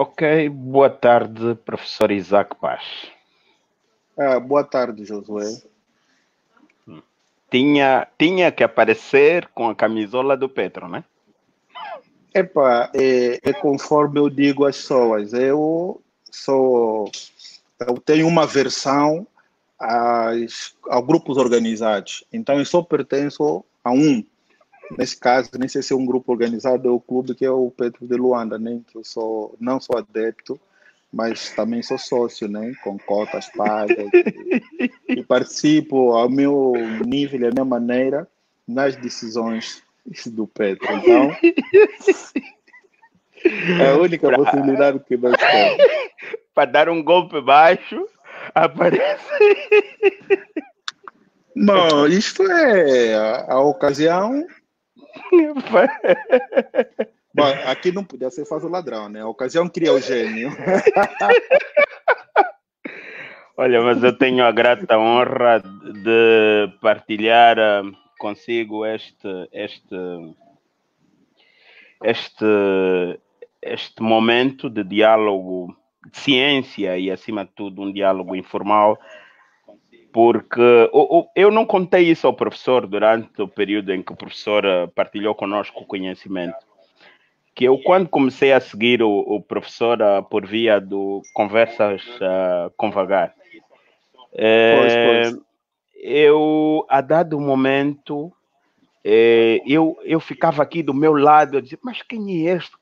Ok, boa tarde, professor Isaac Paz. Boa tarde, Josué. Tinha que aparecer com a camisola do Petro, né? É conforme eu digo às pessoas, eu tenho uma versão a grupos organizados, então eu só pertenço a um. Nesse caso, nem sei se é um grupo organizado ou o clube que é o Petro de Luanda, né? Que não sou adepto, mas também sou sócio, né? Com cotas pagas e participo ao meu nível e à minha maneira nas decisões do Petro. Então, é a única possibilidade que nós temos. Para dar um golpe baixo, aparece. Não, isto é a ocasião. Bom, aqui não podia ser faz o ladrão, né? A ocasião cria o gênio. Olha, mas eu tenho a grata honra de partilhar consigo este, este momento de diálogo de ciência e, acima de tudo, um diálogo informal, porque eu não contei isso ao professor durante o período em que o professor partilhou conosco o conhecimento. Que eu, quando comecei a seguir o professor por via do Conversas com Vagar, Pois. eu, a dado momento, eu ficava aqui do meu lado, eu dizia, mas quem é este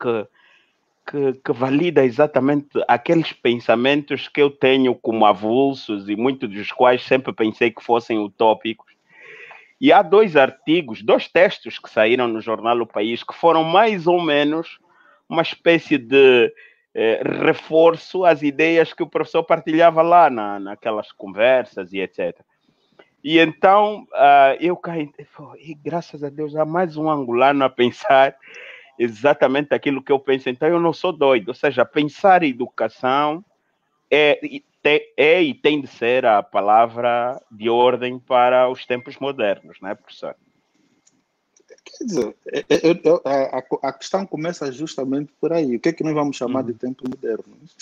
que valida exatamente aqueles pensamentos que eu tenho como avulsos e muitos dos quais sempre pensei que fossem utópicos? E há dois textos que saíram no jornal O País, que foram mais ou menos uma espécie de reforço às ideias que o professor partilhava lá naquelas conversas e etc. E então eu caí, e graças a Deus há mais um angolano a pensar exatamente aquilo que eu penso. Então eu não sou doido, ou seja, pensar em educação é e tem de ser a palavra de ordem para os tempos modernos, não é, professor? Quer dizer, a questão começa justamente por aí. O que é que nós vamos chamar de tempos modernos?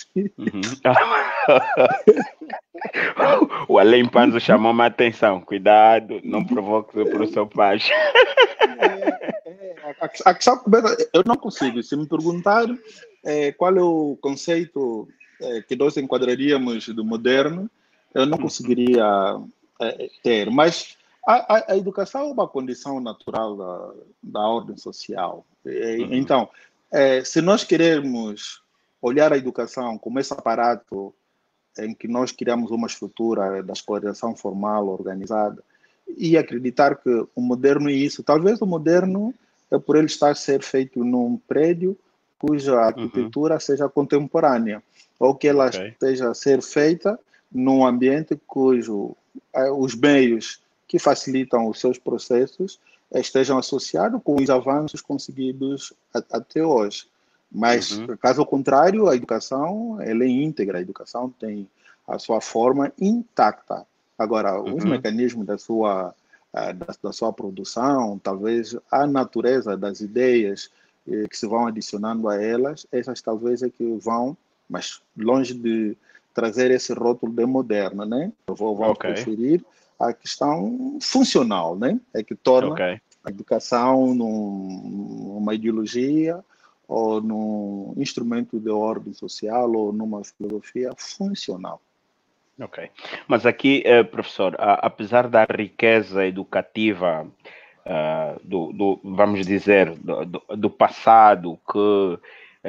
O Além Panzo chamou-me a atenção. Cuidado, não provoque o professor Paz. A questão começa. Eu não consigo. Se me perguntar qual é o conceito que nós enquadraríamos do moderno, eu não conseguiria ter. Mas a educação é uma condição natural da ordem social. Então, se nós queremos olhar a educação como esse aparato em que nós criamos uma estrutura da escolarização formal, organizada, e acreditar que o moderno é isso. Talvez o moderno é por ele estar a ser feito num prédio cuja arquitetura seja contemporânea, ou que ela esteja a ser feita num ambiente cujo os meios que facilitam os seus processos estejam associados com os avanços conseguidos até hoje. Mas, caso contrário, a educação ela é íntegra, a educação tem a sua forma intacta. Agora, os mecanismos da sua produção, talvez a natureza das ideias que se vão adicionando a elas, essas talvez é que vão, mas longe de trazer esse rótulo de moderno, né? Eu vou preferir a questão funcional, né? É que torna a educação numa ideologia ou num instrumento de ordem social ou numa filosofia funcional. Ok. Mas aqui, professor, apesar da riqueza educativa vamos dizer, do passado, que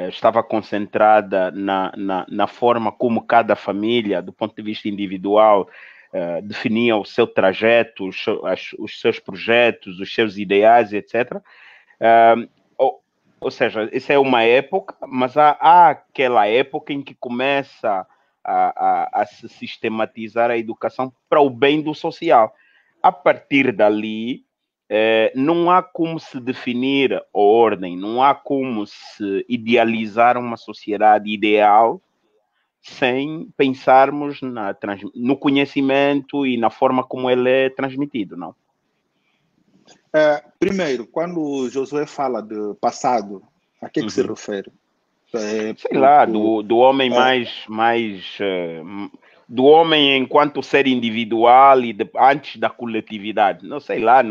estava concentrada na forma como cada família, do ponto de vista individual, definia o seu trajeto, os seus projetos, os seus ideais, etc. Ou seja, isso é uma época, mas há aquela época em que começa a se sistematizar a educação para o bem do social. A partir dali, não há como se definir a ordem, não há como se idealizar uma sociedade ideal sem pensarmos no conhecimento e na forma como ele é transmitido, não? Primeiro, quando o Josué fala de passado, a que se refere? Sei lá, do homem do homem enquanto ser individual e antes da coletividade. Não sei lá.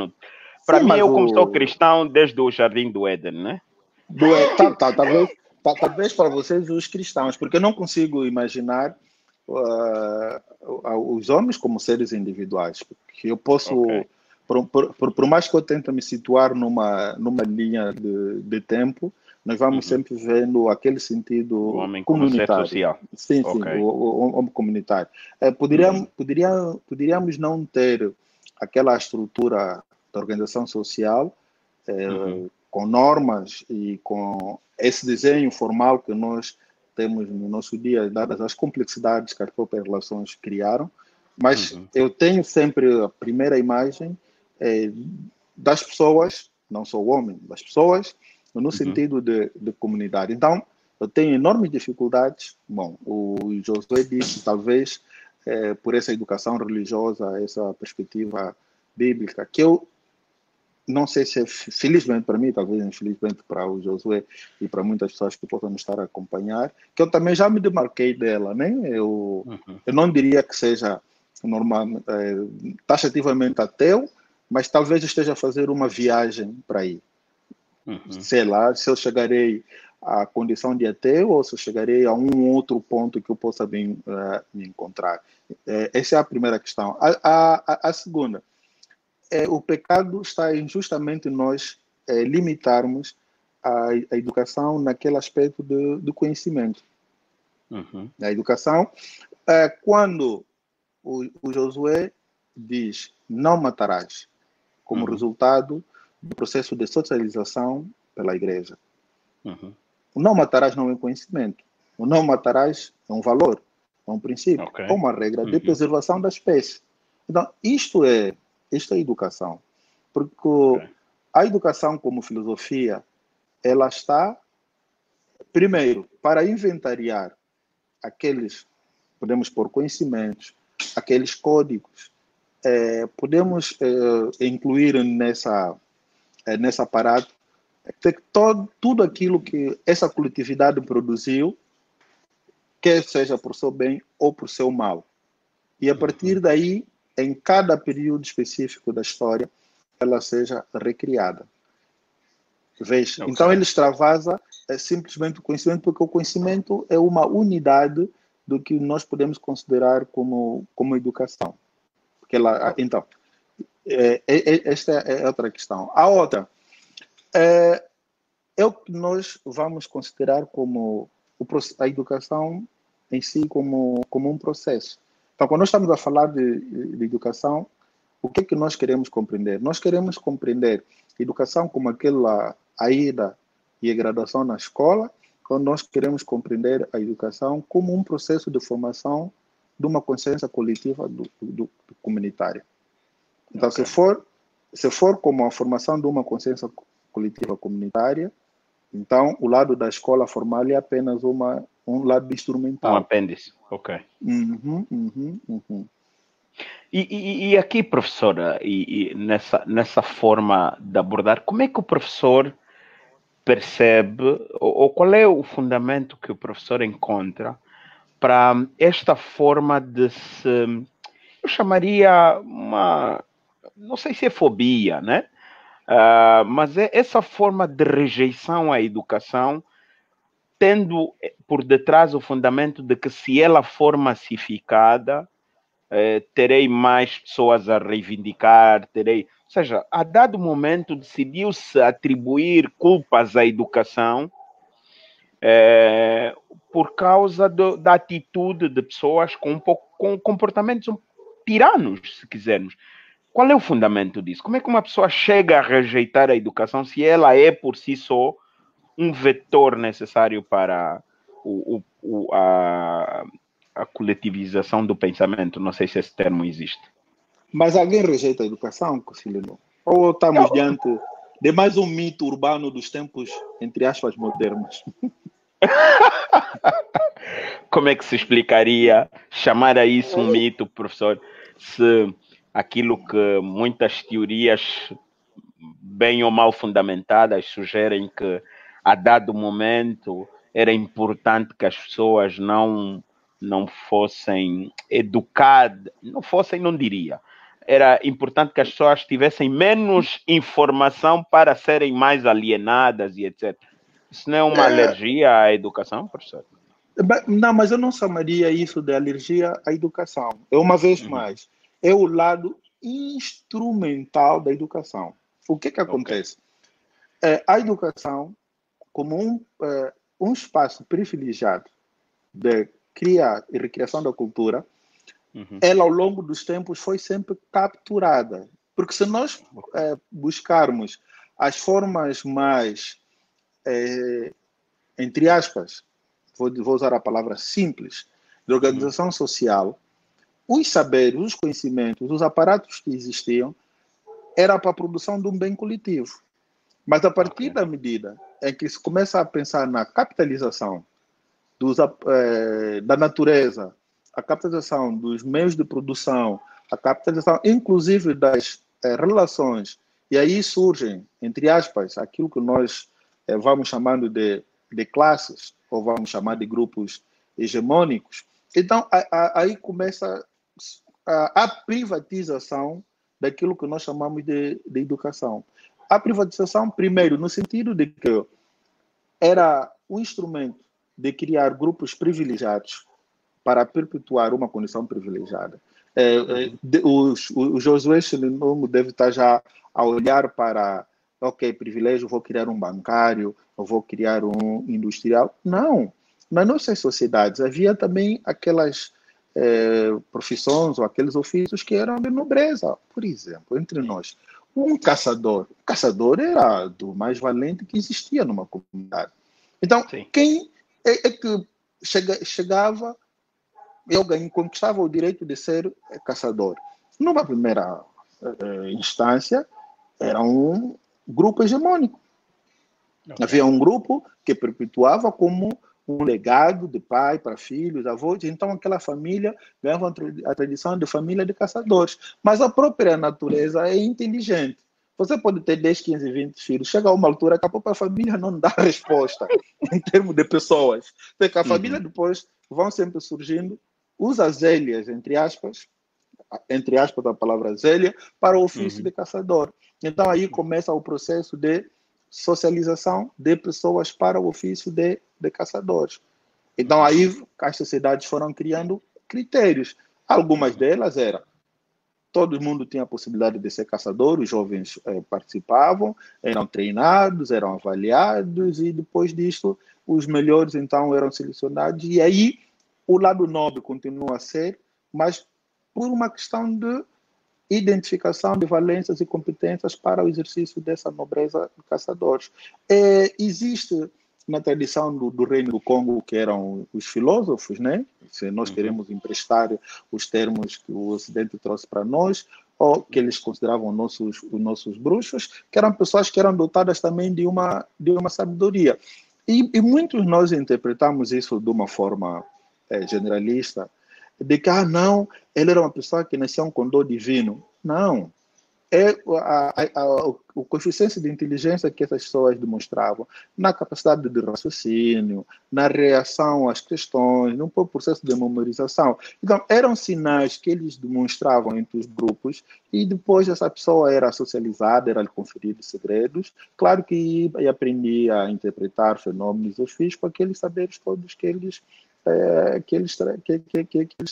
Para sim, mim, mas eu como sou cristão desde o Jardim do Éden, né? talvez para vocês os cristãos, porque eu não consigo imaginar os homens como seres individuais. Porque eu posso, Ok. por mais que eu tente me situar numa linha de tempo, nós vamos Uhum. sempre vendo aquele O sentido homem como ser comunitário. social. Sim, sim, Ok. o homem comunitário. Uhum. Poderíamos não ter aquela estrutura da organização social Uhum. com normas e com esse desenho formal que nós temos no nosso dia, dadas as complexidades que as próprias relações criaram, mas Uhum. eu tenho sempre a primeira imagem das pessoas, não sou o homem, das pessoas, no Uhum. sentido de comunidade. Então, eu tenho enormes dificuldades. Bom, o Josué disse, talvez, por essa educação religiosa, essa perspectiva bíblica, que eu não sei se é felizmente para mim, talvez infelizmente para o Josué e para muitas pessoas que possam estar a acompanhar, que eu também já me demarquei dela, né? Uhum. Eu não diria que seja normal, taxativamente ateu, mas talvez esteja a fazer uma viagem para aí. Uhum. Sei lá, se eu chegarei à condição de ateu ou se eu chegarei a um outro ponto que eu possa me encontrar. Essa é a primeira questão. A segunda, o pecado está em justamente nós limitarmos a educação naquele aspecto do conhecimento. Uhum. A educação, quando o Josué diz não matarás, como Uhum. resultado do processo de socialização pela igreja. Uhum. O não matarás não é conhecimento. O não matarás é um valor, é um princípio, Ok. é uma regra de Uhum. preservação da espécie. Então, isto é educação. Porque Ok. a educação como filosofia, ela está, primeiro, para inventariar aqueles, podemos pôr conhecimentos, aqueles códigos, podemos incluir nessa aparato tudo aquilo que essa coletividade produziu, quer seja por seu bem ou por seu mal. E a Uhum. partir daí, em cada período específico da história, ela seja recriada. Veja, Ok. então ele extravasa simplesmente o conhecimento, porque o conhecimento é uma unidade do que nós podemos considerar como educação. Porque Ok. então, esta é outra questão. A outra é o que nós vamos considerar como a educação em si como um processo. Então, quando nós estamos a falar de educação, o que é que nós queremos compreender? Nós queremos compreender educação como a ida e a graduação na escola, quando nós queremos compreender a educação como um processo de formação de uma consciência coletiva do comunitária. Então, Ok. se for como a formação de uma consciência coletiva comunitária, então o lado da escola formal é apenas um lado Um instrumental. apêndice. Ok. Uhum, uhum, uhum. E aqui, professora, nessa forma de abordar, como é que o professor percebe, ou qual é o fundamento que o professor encontra para esta forma de se, eu chamaria não sei se é fobia, né? Mas é essa forma de rejeição à educação, tendo por detrás o fundamento de que se ela for massificada, terei mais pessoas a reivindicar, ou seja, a dado momento decidiu-se atribuir culpas à educação por causa da atitude de pessoas com comportamentos tiranos, se quisermos. Qual é o fundamento disso? Como é que uma pessoa chega a rejeitar a educação se ela é por si só um vetor necessário para a coletivização do pensamento? Não sei se esse termo existe. Mas alguém rejeita a educação, Cocilino? Ou estamos diante de mais um mito urbano dos tempos, entre aspas, modernos? Como é que se explicaria chamar a isso um mito, professor, se aquilo que muitas teorias bem ou mal fundamentadas sugerem que a dado momento era importante que as pessoas não fossem educadas, não fossem, não diria. Era importante que as pessoas tivessem menos informação para serem mais alienadas e etc. Isso não é uma alergia à educação, professor? Não, mas eu não chamaria isso de alergia à educação. É uma vez mais, é o lado instrumental da educação. O que acontece? A educação, como um espaço privilegiado de criar e recriação da cultura, ela ao longo dos tempos foi sempre capturada. Porque se nós buscarmos as formas mais, entre aspas, vou usar a palavra simples, de organização social, os saberes, os conhecimentos, os aparatos que existiam, era para a produção de um bem coletivo. Mas a partir da medida em que se começa a pensar na capitalização da natureza, a capitalização dos meios de produção, a capitalização inclusive das relações, e aí surgem, entre aspas, aquilo que nós vamos chamando de classes, ou vamos chamar de grupos hegemônicos. Então, aí começa a privatização daquilo que nós chamamos de educação. A privatização, primeiro, no sentido de que era um instrumento de criar grupos privilegiados para perpetuar uma condição privilegiada. O Josué Chilindongo deve estar já a olhar para, ok, privilégio, vou criar um bancário, eu vou criar um industrial. Não. Nas nossas sociedades havia também aquelas profissões ou aqueles ofícios que eram de nobreza. Por exemplo, entre nós, um caçador. O caçador era do mais valente que existia numa comunidade. Então, quem é que chegava e alguém conquistava o direito de ser caçador? Numa primeira instância, era um grupo hegemônico. Havia um grupo que perpetuava como um legado de pai para filhos, avós. Então, aquela família ganhava a tradição de família de caçadores. Mas a própria natureza é inteligente. Você pode ter 10, 15, 20 filhos. Chega a uma altura, a própria família não dá resposta em termos de pessoas. Porque a família depois vão sempre surgindo os azélias, entre aspas a palavra zélia, para o ofício de caçador. Então, aí começa o processo de socialização de pessoas para o ofício de caçadores. Então, aí as sociedades foram criando critérios. Algumas delas eram: todo mundo tinha a possibilidade de ser caçador, os jovens participavam, eram treinados, eram avaliados, e depois disso, os melhores, então, eram selecionados. E aí, o lado nobre continua a ser, mas por uma questão de identificação de valências e competências para o exercício dessa nobreza de caçadores. Existe na tradição do Reino do Congo, que eram os filósofos, né? Se nós queremos emprestar os termos que o Ocidente trouxe para nós, ou que eles consideravam os nossos bruxos, que eram pessoas que eram dotadas também de uma sabedoria. E muitos nós interpretamos isso de uma forma generalista, de que, não, ele era uma pessoa que nasceu com dom divino. Não. O coeficiente de inteligência que essas pessoas demonstravam, na capacidade de raciocínio, na reação às questões, no processo de memorização. Então, eram sinais que eles demonstravam entre os grupos, e depois essa pessoa era socializada, era-lhe conferido segredos. Claro que aprendia a interpretar fenômenos dos filhos com aqueles saberes todos que eles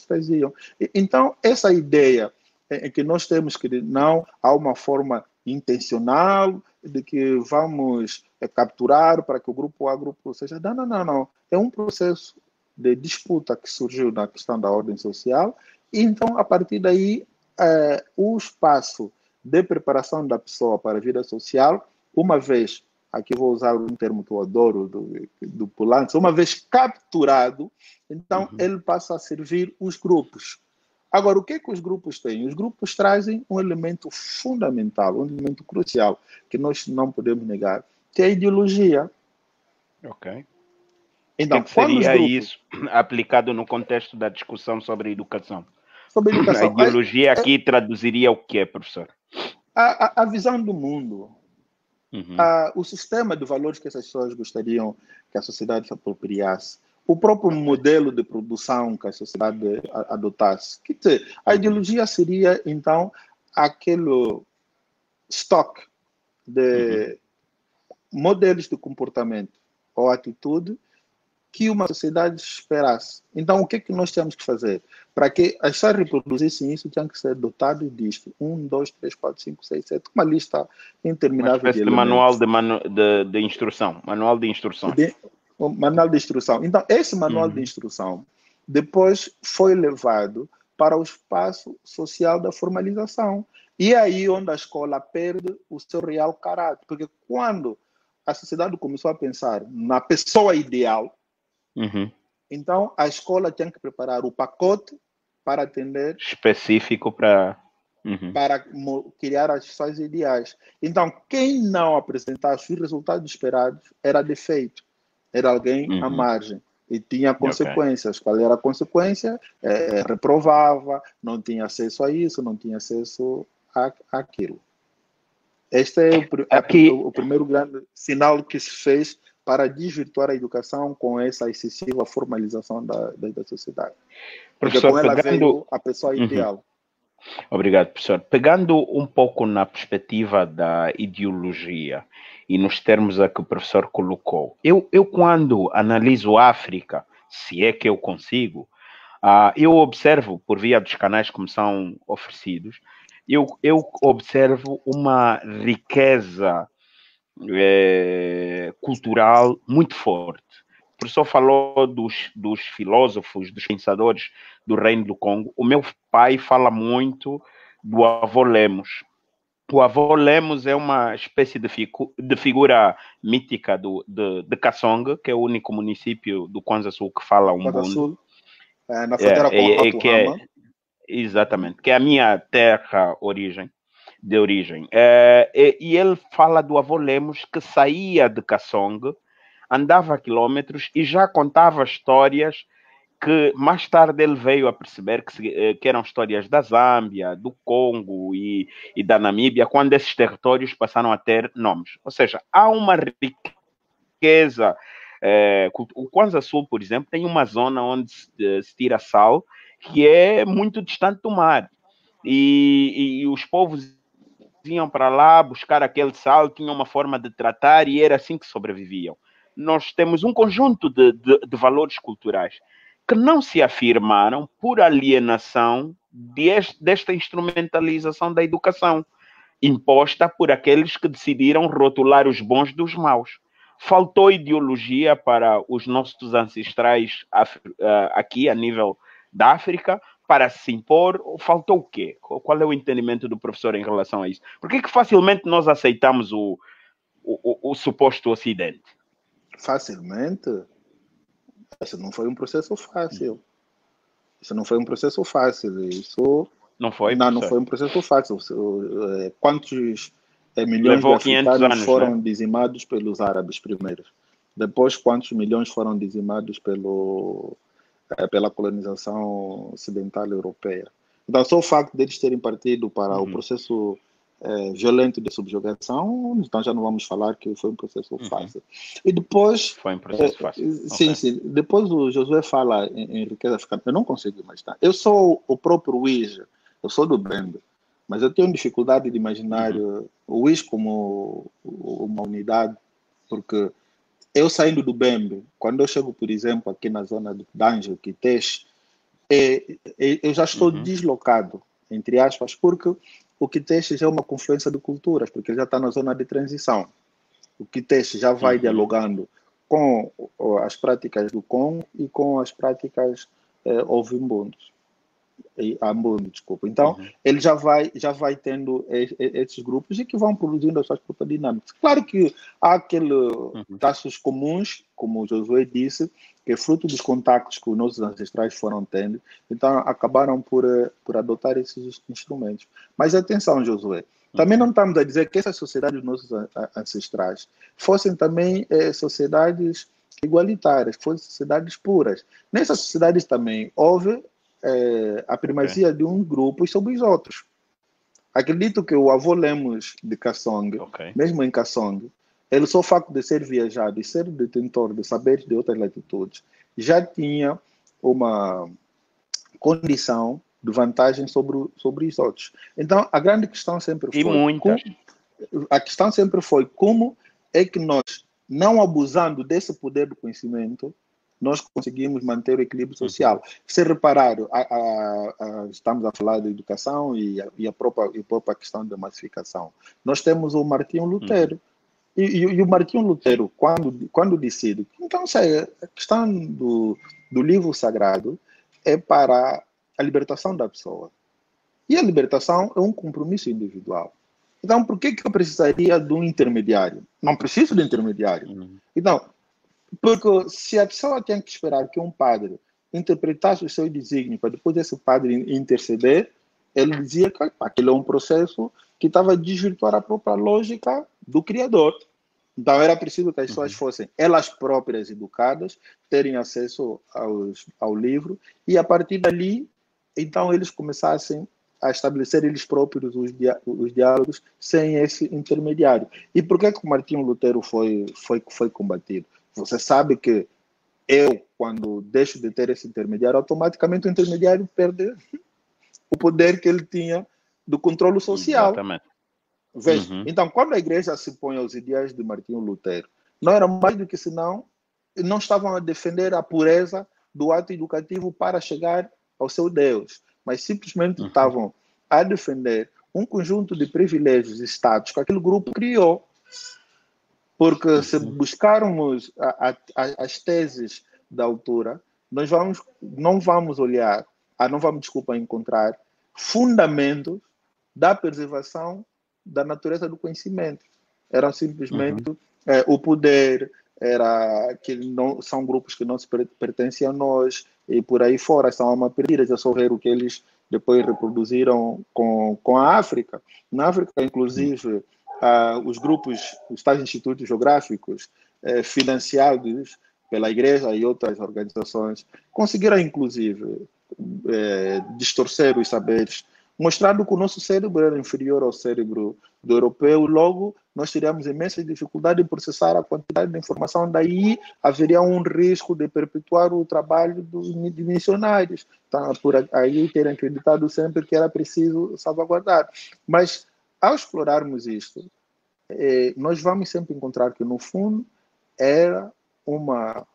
traziam. Então, essa ideia é que nós temos que não há uma forma intencional de que vamos capturar para que o grupo A, grupo seja. Não. É um processo de disputa que surgiu na questão da ordem social, e então, a partir daí, o espaço de preparação da pessoa para a vida social, uma vez, aqui vou usar um termo que eu adoro, do Pulantes, uma vez capturado, então ele passa a servir os grupos. Agora, o que os grupos têm? Os grupos trazem um elemento fundamental, um elemento crucial, que nós não podemos negar, que é a ideologia. Ok. Então, o que seria isso aplicado no contexto da discussão sobre educação? Sobre a educação. A ideologia aqui traduziria o quê, professor? A visão do mundo. Uhum. O sistema de valores que essas pessoas gostariam que a sociedade se apropriasse, o próprio modelo de produção que a sociedade adotasse. Quer dizer, a Uhum. ideologia seria, então, aquele estoque Uhum. de modelos de comportamento ou atitude que uma sociedade esperasse. Então, o que é que nós temos que fazer? Para que as pessoas reproduzissem isso, tinham que ser dotados disto. 1, 2, 3, 4, 5, 6, 7. Uma lista Uma interminável de espécie de manual elementos. de instrução, manual de instruções. O manual de instrução. Então, esse manual de Uhum. instrução depois foi levado para o espaço social da formalização. E é aí onde a escola perde o seu real caráter. Porque quando a sociedade começou a pensar na pessoa ideal, Uhum. então a escola tinha que preparar o pacote para atender, Específico para. Uhum. para criar as pessoas ideais. Então, quem não apresentasse os resultados esperados era defeito, era alguém à Uhum. margem e tinha Ok. consequências. Qual era a consequência? Reprovava, não tinha acesso a isso, não tinha acesso àquilo. Este é Aqui, o primeiro grande sinal que se fez para desvirtuar a educação com essa excessiva formalização da sociedade. Porque professor, com ela pegando. veio a pessoa Uhum. ideal. Obrigado, professor. Pegando um pouco na perspectiva da ideologia e nos termos a que o professor colocou, eu quando analiso a África, se é que eu consigo, eu observo, por via dos canais que me são oferecidos, eu observo uma riqueza cultural muito forte. O professor falou dos filósofos, dos pensadores do Reino do Congo. O meu pai fala muito do avô Lemos. O avô Lemos é uma espécie de figura mítica de Kassong, que é o único município do Kwanza Sul que fala Costa Umbundo. Sul, na fronteira com a Que é, Matuama. exatamente, que é a minha terra de origem. E ele fala do avô Lemos que saía de Kassong, andava quilômetros e já contava histórias que mais tarde ele veio a perceber que eram histórias da Zâmbia, do Congo e da Namíbia, quando esses territórios passaram a ter nomes. Ou seja, há uma riqueza. O Kwanza Sul, por exemplo, tem uma zona onde se tira sal que é muito distante do mar. E os povos iam para lá buscar aquele sal, tinham uma forma de tratar e era assim que sobreviviam. Nós temos um conjunto de valores culturais que não se afirmaram por alienação desta instrumentalização da educação, imposta por aqueles que decidiram rotular os bons dos maus. Faltou ideologia para os nossos ancestrais aqui a nível da África para se impor. Faltou o quê? Qual é o entendimento do professor em relação a isso? Por que facilmente nós aceitamos o suposto Ocidente? Facilmente. Isso não foi um processo fácil. Isso não foi um processo fácil. Isso Não foi, não professor? foi um processo fácil. Quantos milhões de Levou 500 africanos anos, né? foram dizimados pelos árabes primeiro? Depois, quantos milhões foram dizimados pela colonização ocidental europeia? Então, só o facto deles terem partido para o Uhum. processo violento de subjugação, então já não vamos falar que foi um processo fácil. E depois, Foi um processo fácil. sim, Okay. sim, depois o Josué fala em riqueza africana, eu não consigo imaginar. Eu sou o próprio Ouija, eu sou do Bembe, mas eu tenho dificuldade de imaginar o Ouija como uma unidade, porque eu saindo do Bembe, quando eu chego, por exemplo, aqui na zona de Danjo, Quitesh, eu já estou deslocado, entre aspas, porque o Quitesh já é uma confluência de culturas, porque ele já está na zona de transição. O Quitesh já vai dialogando com as práticas do Congo e com as práticas ovimbundos. Desculpa. Então, ele já vai tendo esses grupos e que vão produzindo as suas próprias dinâmicas. Claro que há aqueles traços comuns, como o Josué disse, que é fruto dos contactos que os nossos ancestrais foram tendo, então acabaram por adotar esses instrumentos. Mas atenção, Josué, também não estamos a dizer que essas sociedades dos nossos ancestrais fossem também sociedades igualitárias, fossem sociedades puras. Nessas sociedades também houve a primazia de um grupo sobre os outros. Acredito que o avô Lemos de Kassong, mesmo em Kassong, ele só o facto de ser viajado e ser detentor de saberes de outras latitudes, já tinha uma condição de vantagem sobre os outros. Então, a grande questão sempre foi como é que nós, não abusando desse poder do conhecimento, nós conseguimos manter o equilíbrio social. Se reparar, estamos a falar de educação e a própria questão da massificação. Nós temos o Martinho Lutero. E o Martinho Lutero, quando decide, então a questão do livro sagrado é para a libertação da pessoa. E a libertação é um compromisso individual. Então, por que eu precisaria de um intermediário? Não preciso de intermediário. Então, porque se a pessoa tem que esperar que um padre interpretasse o seu desígnio para depois desse padre interceder, ele dizia que aquele é um processo que estava a desvirtuar a própria lógica do Criador. Então, era preciso que as pessoas fossem elas próprias educadas, terem acesso ao livro, e a partir dali, então, eles começassem a estabelecer eles próprios os diálogos sem esse intermediário. E por que o Martinho Lutero foi combatido? Você sabe que eu, quando deixo de ter esse intermediário, automaticamente o intermediário perde o poder que ele tinha do controle social. Exatamente. Veja, então, quando a igreja se põe aos ideais de Martinho Lutero, não era mais do que senão, não estavam a defender a pureza do ato educativo para chegar ao seu Deus, mas simplesmente estavam a defender um conjunto de privilégios e status que aquele grupo criou. Porque se buscarmos as teses da autora, nós não vamos encontrar fundamentos da preservação da natureza do conhecimento. Eram simplesmente o poder, são grupos que não se pertencem a nós, e por aí fora são alma perdida. Já só ver o que eles depois reproduziram com a África. Na África, inclusive, os tais institutos geográficos financiados pela igreja e outras organizações conseguiram, inclusive, distorcer os saberes, mostrando que o nosso cérebro era inferior ao cérebro do europeu. Logo, nós teríamos imensa dificuldade em processar a quantidade de informação. Daí, haveria um risco de perpetuar o trabalho dos missionários. Então, por aí terem acreditado sempre que era preciso salvaguardar. Mas, ao explorarmos isto, nós vamos sempre encontrar que, no fundo, era uma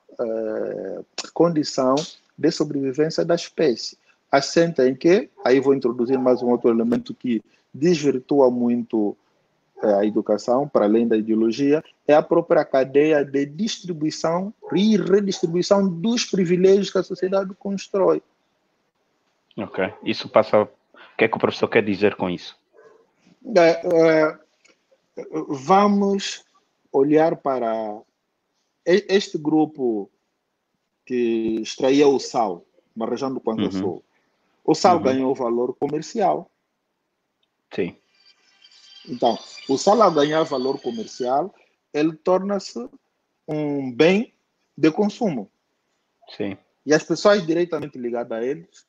condição de sobrevivência da espécie. Assenta em que, aí vou introduzir mais um outro elemento que desvirtua muito a educação, para além da ideologia, é a própria cadeia de distribuição e redistribuição dos privilégios que a sociedade constrói. Ok. Isso passa... O que é que o professor quer dizer com isso? Vamos olhar para este grupo que extraía o sal na região do Quanto Sul. O sal ganhou valor comercial. Sim. Então, o sal, ao ganhar valor comercial, ele torna-se um bem de consumo. Sim. E as pessoas diretamente ligadas a eles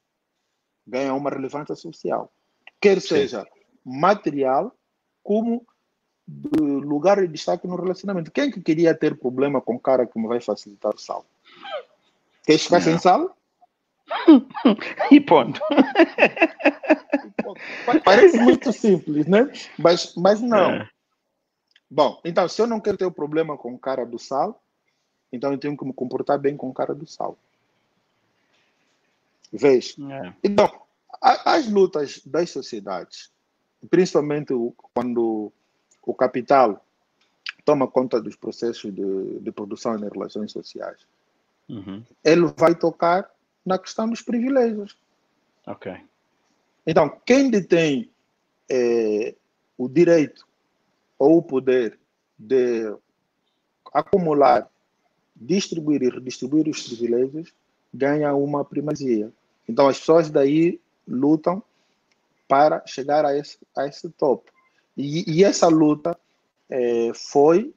ganham uma relevância social. Quer seja material, como de lugar de destaque no relacionamento. Quem que queria ter problema com o cara que me vai facilitar o sal? Quer ficar sem sal? E ponto. Parece muito simples, né? Mas não. Bom, então, se eu não quero ter um problema com o cara do sal, então eu tenho que me comportar bem com o cara do sal. Veja. Então, as lutas das sociedades, principalmente quando o capital toma conta dos processos de produção e relações sociais, ele vai tocar na questão dos privilégios. Ok. Então, quem detém o direito ou o poder de acumular, distribuir e redistribuir os privilégios, ganha uma primazia. Então, as pessoas daí lutam para chegar a esse topo. E essa luta foi,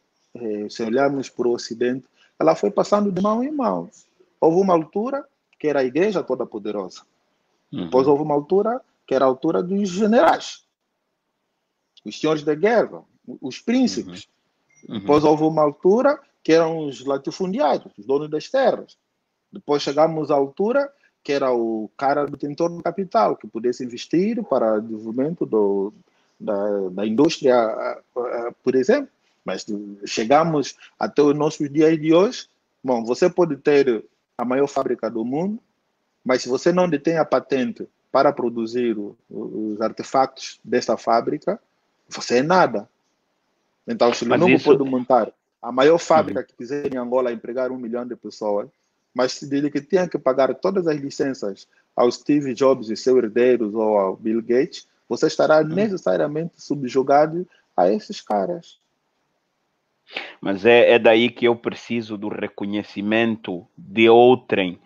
se olharmos para o Ocidente, ela foi passando de mão em mão. Houve uma altura que era a Igreja toda poderosa. Depois houve uma altura que era a altura dos generais. os senhores da guerra, os príncipes. Uhum. Depois houve uma altura que eram os latifundiários, os donos das terras. Depois chegamos à altura que era o cara detentor do capital, que pudesse investir para o desenvolvimento da indústria, por exemplo. Mas chegamos até os nossos dias de hoje. Bom, você pode ter a maior fábrica do mundo, mas se você não detém a patente para produzir os artefatos desta fábrica, você é nada. Então, se o Lungu pode montar a maior fábrica que quiser em Angola empregar 1 milhão de pessoas, mas se ele que tenha que pagar todas as licenças ao Steve Jobs e seus herdeiros ou ao Bill Gates, você estará necessariamente subjugado a esses caras. Mas é daí que eu preciso do reconhecimento de outrem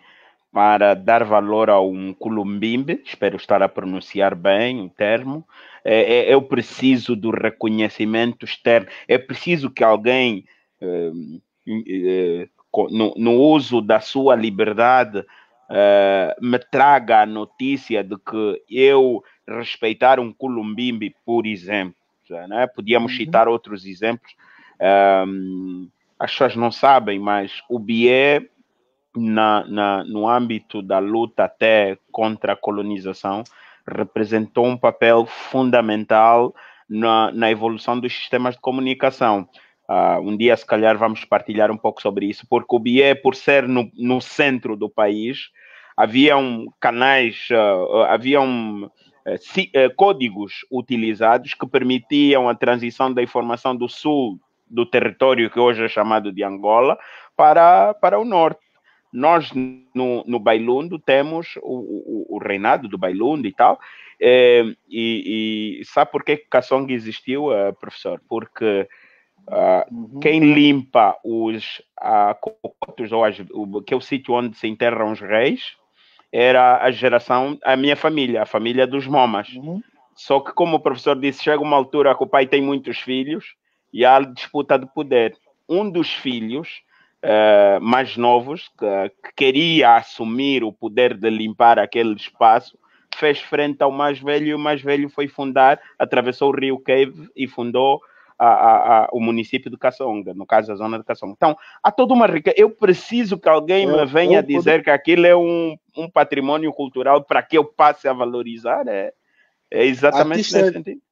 para dar valor a um Culumbimbe, espero estar a pronunciar bem o termo. Eu preciso do reconhecimento externo, é preciso que alguém, no uso da sua liberdade, me traga a notícia de que eu respeitar um Culumbimbe, por exemplo, né? Podíamos citar outros exemplos. As pessoas não sabem, mas o Bié, no âmbito da luta até contra a colonização, representou um papel fundamental na evolução dos sistemas de comunicação. Um dia, se calhar, vamos partilhar um pouco sobre isso, porque o Bié, por ser no centro do país, haviam canais, códigos utilizados que permitiam a transição da informação do sul do território que hoje é chamado de Angola para o norte. Nós, no Bailundo, temos o reinado do Bailundo e tal. E sabe por que Kassong existiu, professor? Porque quem limpa os cocotos, que é o sítio onde se enterram os reis, era a minha família, a família dos Momas. Só que, como o professor disse, chega uma altura que o pai tem muitos filhos e há disputa de poder. Um dos filhos mais novos, que queria assumir o poder de limpar aquele espaço, fez frente ao mais velho, e o mais velho foi atravessou o rio Cave e fundou o município de Kassonga, no caso a zona de Kassonga. Então, há toda uma riqueza. Eu preciso que alguém me venha dizer que aquilo é um patrimônio cultural para que eu passe a valorizar. É exatamente nesse sentido.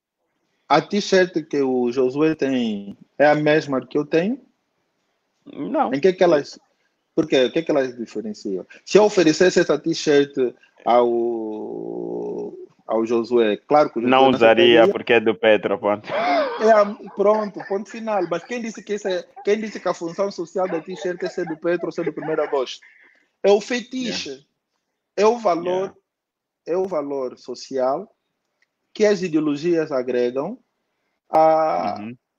A t-shirt que o Josué tem é a mesma que eu tenho? Não. Em que elas... Por quê? O que elas diferenciam? Se eu oferecesse essa t-shirt ao Josué, claro que o Josué não usaria porque é do Petro, ponto. Pronto, ponto final. Mas quem disse que a função social da t-shirt é ser do Petro ou ser do 1º de agosto? É o fetiche. É o valor social que as ideologias agregam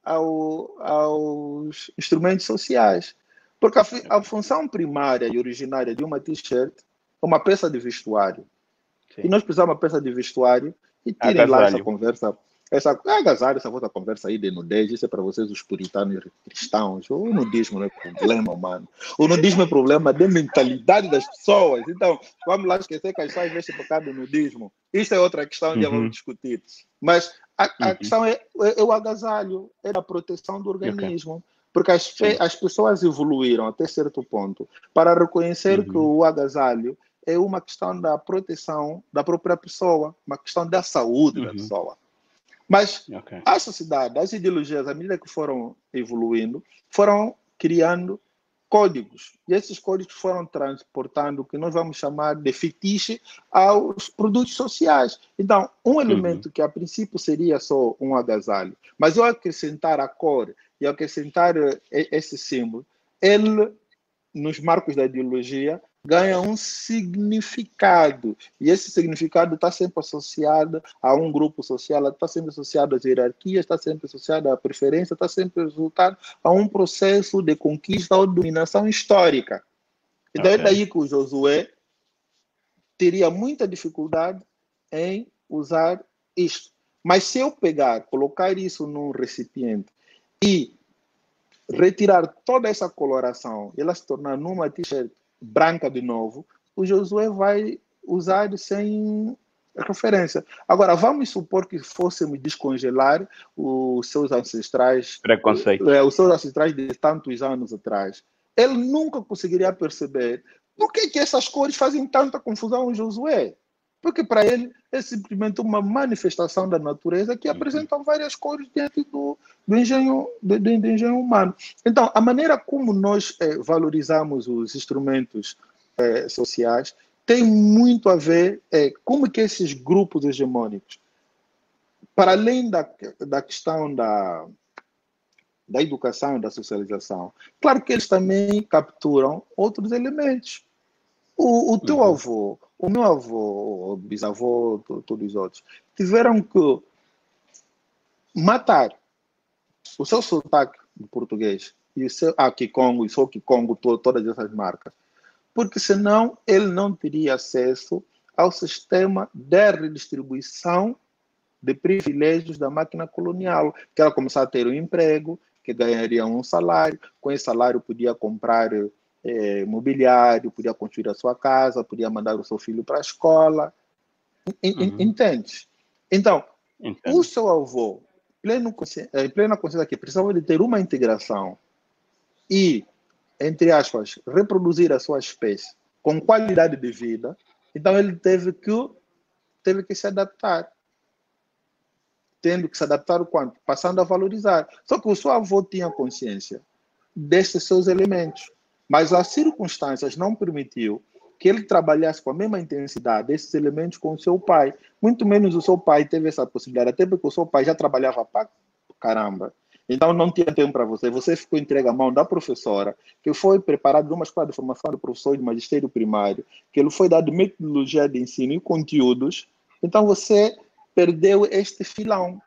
aos instrumentos sociais. Porque a função primária e originária de uma t-shirt é uma peça de vestuário. Sim. E nós precisamos de uma peça de vestuário e tirem lá essa conversa. Agasalho, essa outra conversa aí de nudez, isso é para vocês, os puritanos cristãos. O nudismo não é problema, mano. O nudismo é problema de mentalidade das pessoas. Então, vamos lá esquecer que as pessoas vestem por causa do nudismo. Isso é outra questão que vamos discutir. Mas a questão é o agasalho, é a proteção do organismo. Porque as pessoas evoluíram até certo ponto para reconhecer que o agasalho é uma questão da proteção da própria pessoa, uma questão da saúde da pessoa. Mas a sociedade, as ideologias, à medida que foram evoluindo, foram criando códigos. E esses códigos foram transportando o que nós vamos chamar de fetiche aos produtos sociais. Então, um elemento que a princípio seria só um agasalho, mas eu acrescentar a cor e acrescentar esse símbolo, ele, nos marcos da ideologia, ganha um significado. E esse significado está sempre associado a um grupo social, está sempre associado às hierarquias, está sempre associado à preferência, está sempre resultado a um processo de conquista ou dominação histórica. Então é daí que o Josué teria muita dificuldade em usar isto. Mas se eu colocar isso num recipiente e retirar toda essa coloração e ela se tornar numa t-shirt branca de novo, o Josué vai usar sem referência. Agora, vamos supor que fôssemos descongelar os seus ancestrais, Preconceitos. os seus ancestrais de tantos anos atrás. Ele nunca conseguiria perceber por que essas cores fazem tanta confusão em Josué. Porque para ele é simplesmente uma manifestação da natureza que apresenta várias cores dentro do engenho humano. Então, a maneira como nós valorizamos os instrumentos sociais tem muito a ver como que esses grupos hegemônicos, para além da questão da educação e da socialização, claro que eles também capturam outros elementos. O teu avô, o meu avô, o bisavô, todos os outros, tiveram que matar o seu sotaque de português e o seu Kikongo, e o seu Kikongo, todas essas marcas, porque senão ele não teria acesso ao sistema de redistribuição de privilégios da máquina colonial, que ela começar a ter um emprego, que ganharia um salário, com esse salário podia comprar mobiliário, podia construir a sua casa, podia mandar o seu filho para a escola. Entende? Então, o seu avô, plena consciência que precisava de ter uma integração e, entre aspas, reproduzir a sua espécie com qualidade de vida, então ele teve que se adaptar. Tendo que se adaptar o quanto? Passando a valorizar. Só que o seu avô tinha consciência desses seus elementos. Mas as circunstâncias não permitiu que ele trabalhasse com a mesma intensidade desses elementos com o seu pai. Muito menos o seu pai teve essa possibilidade, até porque o seu pai já trabalhava para caramba. Então não tinha tempo para você. Você ficou entregue à mão da professora, que foi preparado numa escola de formação de professor de magistério primário, que ele foi dado metodologia de ensino e conteúdos. Então você perdeu este filão.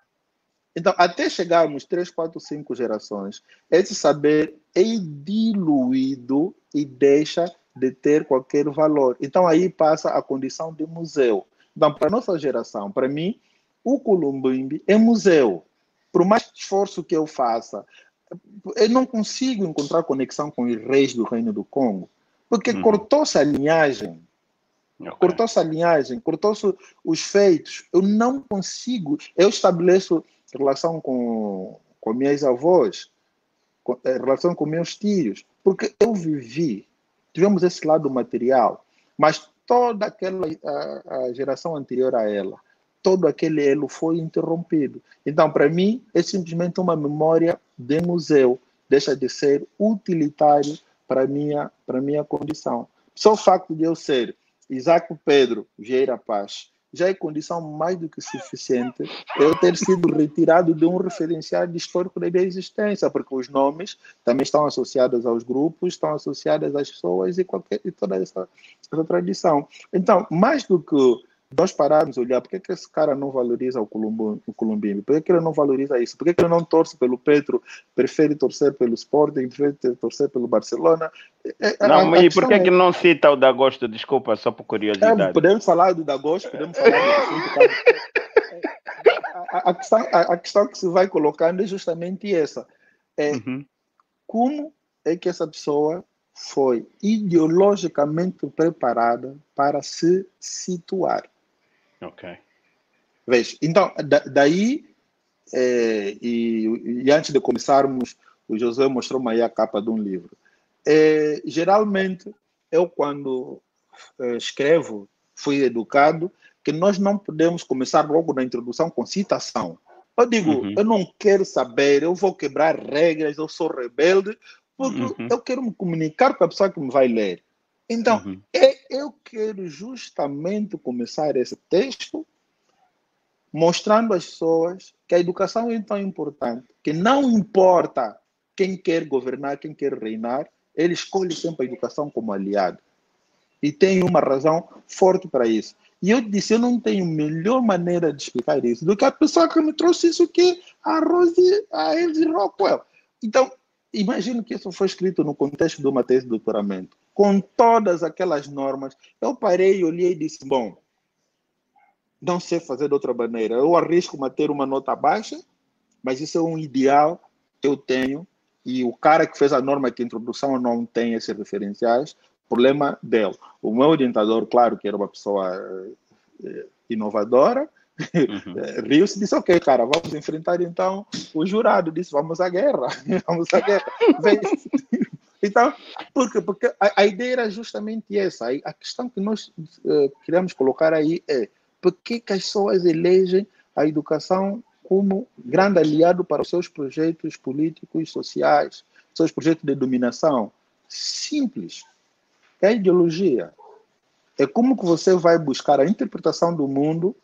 Então, até chegarmos 3, 4, 5 gerações, esse saber é diluído e deixa de ter qualquer valor. Então, aí passa a condição de museu. Então, para a nossa geração, para mim, o Culumbimbi é museu. Por mais esforço que eu faça, eu não consigo encontrar conexão com os reis do Reino do Congo, porque cortou-se a linhagem. Cortou-se a linhagem, cortou-se os feitos. Eu não consigo. Eu estabeleço relação com minhas avós, relação com meus tios, porque eu vivi, tivemos esse lado material, mas toda aquela a geração anterior a ela, todo aquele elo foi interrompido. Então, para mim, é simplesmente uma memória de museu, deixa de ser utilitário para a minha condição. Só o facto de eu ser Isaac Pedro Vieira Paz já é condição mais do que suficiente eu ter sido retirado de um referencial histórico da minha existência, porque os nomes também estão associados aos grupos, estão associados às pessoas e toda essa tradição. Então, mais do que nós pararmos a olhar por que esse cara não valoriza o Culumbimbi, por que ele não valoriza isso, por que ele não torce pelo Petro, prefere torcer pelo Sporting, prefere torcer pelo Barcelona. Não, e por que não cita o Dagosto? Desculpa, só por curiosidade. Podemos falar do Dagosto, podemos falar do assunto. A questão que se vai colocando é justamente essa. Como é que essa pessoa foi ideologicamente preparada para se situar? Ok. Veja, então, daí, e antes de começarmos, o José mostrou-me aí a capa de um livro. Geralmente, eu quando escrevo, fui educado, que nós não podemos começar logo na introdução com citação. Eu digo, eu não quero saber, eu vou quebrar regras, eu sou rebelde, porque eu quero me comunicar com a pessoa que me vai ler. Então, eu quero justamente começar esse texto mostrando às pessoas que a educação é tão importante, que não importa quem quer governar, quem quer reinar, ele escolhe sempre a educação como aliado. E tem uma razão forte para isso. E eu disse, eu não tenho melhor maneira de explicar isso do que a pessoa que me trouxe isso aqui, a Elsie Rockwell. Então, imagino que isso foi escrito no contexto de uma tese de doutoramento. Com todas aquelas normas, eu parei, olhei e disse, bom, não sei fazer de outra maneira. Eu arrisco-me a ter uma nota baixa, mas isso é um ideal que eu tenho, e o cara que fez a norma de introdução não tem esses referenciais, problema dele. O meu orientador, claro que era uma pessoa inovadora. Uhum. Riu-se e disse, ok, cara, vamos enfrentar então o jurado. Disse, vamos à guerra, vamos à guerra. Então, porque a ideia era justamente essa. A questão que nós queremos colocar aí é por que as pessoas elegem a educação como grande aliado para os seus projetos políticos, sociais, seus projetos de dominação. Simples. É a ideologia. É como que você vai buscar a interpretação do mundo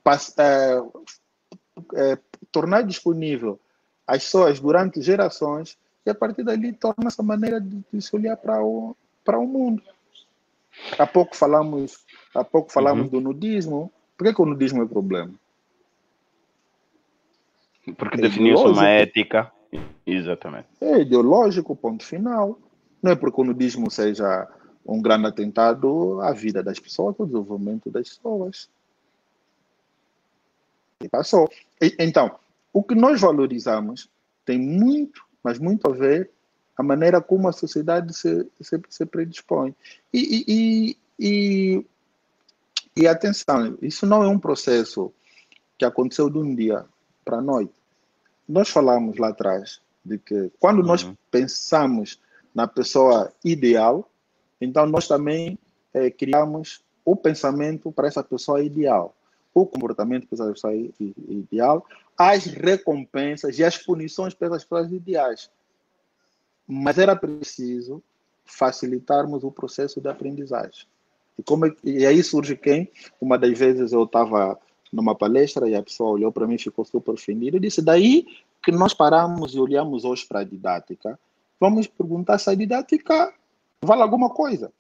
para tornar disponível às pessoas durante gerações e a partir dali torna essa maneira de se olhar para o mundo. Há pouco falamos do nudismo. Por que o nudismo é problema? Porque definiu-se uma ética. Exatamente. É ideológico, ponto final. Não é porque o nudismo seja um grande atentado à vida das pessoas, ao desenvolvimento das pessoas. E passou. Então, o que nós valorizamos tem muito, mas muito a ver a maneira como a sociedade se predispõe. E atenção, isso não é um processo que aconteceu de um dia para a noite. Nós falamos lá atrás de que quando nós pensamos na pessoa ideal, então nós também criamos o pensamento para essa pessoa ideal, o comportamento para essa pessoa ideal, as recompensas e as punições para essas pessoas ideais. Mas era preciso facilitarmos o processo de aprendizagem. E aí surge quem? Uma das vezes eu estava numa palestra e a pessoa olhou para mim e ficou super ofendida. Eu disse, daí que nós paramos e olhamos hoje para a didática, vamos perguntar se a didática vale alguma coisa.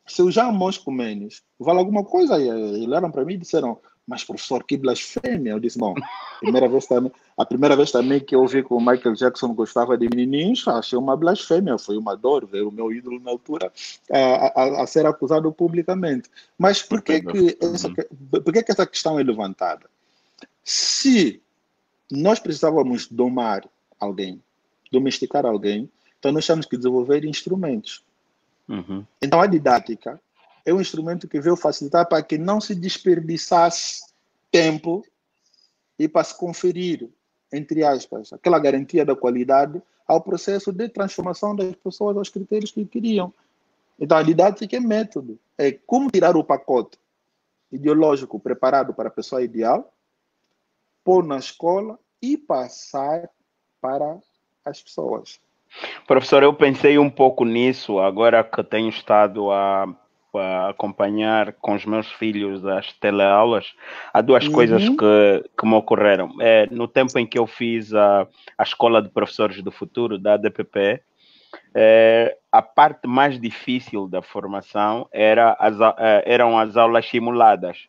Se o Jean Moscomenes vale alguma coisa, e olharam para mim e disseram, mas professor, que blasfêmia. Eu disse, bom, a primeira vez também que eu ouvi que o Michael Jackson gostava de menininhos, achei uma blasfêmia, foi uma dor ver o meu ídolo na altura a ser acusado publicamente. Mas por que essa questão é levantada? Se nós precisávamos domar alguém, domesticar alguém, então nós temos que desenvolver instrumentos. Então a didática é um instrumento que veio facilitar para que não se desperdiçasse tempo e para se conferir, entre aspas, aquela garantia da qualidade ao processo de transformação das pessoas aos critérios que queriam. Então a didática é método, é como tirar o pacote ideológico preparado para a pessoa ideal, pôr na escola e passar para as pessoas. Professor, eu pensei um pouco nisso agora que tenho estado a acompanhar com os meus filhos as teleaulas. Há duas coisas que me ocorreram. No tempo em que eu fiz a Escola de Professores do Futuro, da ADPP, a parte mais difícil da formação eram as aulas simuladas.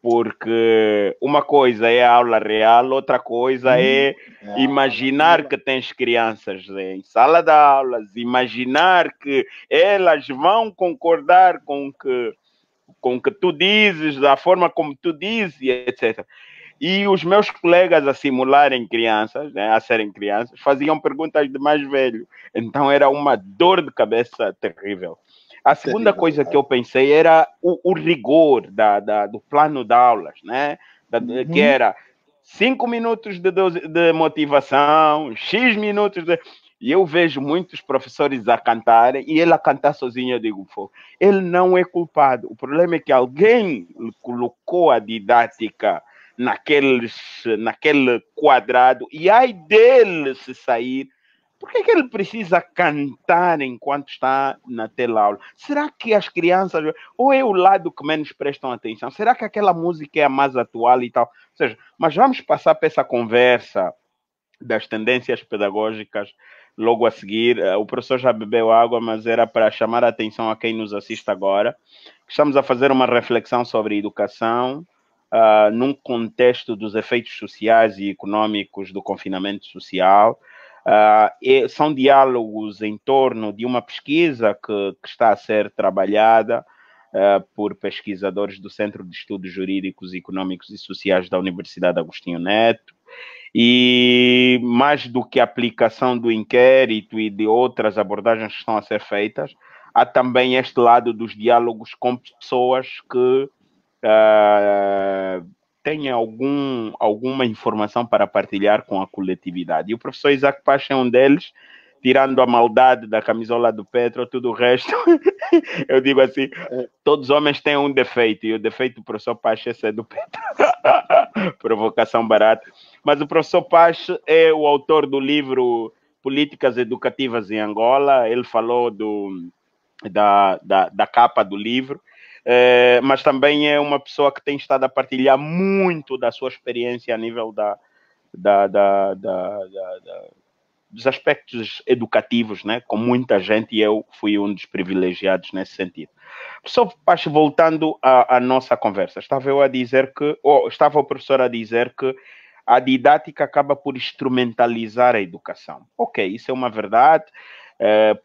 Porque uma coisa é a aula real, outra coisa é imaginar que tens crianças em sala de aulas, imaginar que elas vão concordar com o que tu dizes, da forma como tu dizes, etc. E os meus colegas a simularem crianças, né, a serem crianças, faziam perguntas de mais velho. Então era uma dor de cabeça terrível. A segunda coisa que eu pensei era o rigor do plano de aulas, né? Que era 5 minutos de motivação, X minutos de... E eu vejo muitos professores a cantarem e ele a cantar sozinho, eu digo, ele não é culpado. O problema é que alguém colocou a didática naquele quadrado e ai dele se sair. Por que ele precisa cantar enquanto está na tela-aula? Será que as crianças... Ou é o lado que menos prestam atenção? Será que aquela música é a mais atual e tal? Ou seja, mas vamos passar para essa conversa das tendências pedagógicas logo a seguir. O professor já bebeu água, mas era para chamar a atenção a quem nos assiste agora. Estamos a fazer uma reflexão sobre educação num contexto dos efeitos sociais e econômicos do confinamento social. São diálogos em torno de uma pesquisa que está a ser trabalhada por pesquisadores do Centro de Estudos Jurídicos, Econômicos e Sociais da Universidade Agostinho Neto. E mais do que a aplicação do inquérito e de outras abordagens que estão a ser feitas, há também este lado dos diálogos com pessoas que tenha alguma informação para partilhar com a coletividade. E o professor Isaac Pacha é um deles, tirando a maldade da camisola do Petro, tudo o resto, eu digo assim, todos os homens têm um defeito, e o defeito do professor Pacha é ser do Petro. Provocação barata. Mas o professor Pacha é o autor do livro Políticas Educativas em Angola, ele falou da capa do livro, mas também é uma pessoa que tem estado a partilhar muito da sua experiência a nível dos aspectos educativos, né, com muita gente, e eu fui um dos privilegiados nesse sentido. Professor Pacho, voltando à nossa conversa, estava o professor a dizer que a didática acaba por instrumentalizar a educação. Ok, isso é uma verdade.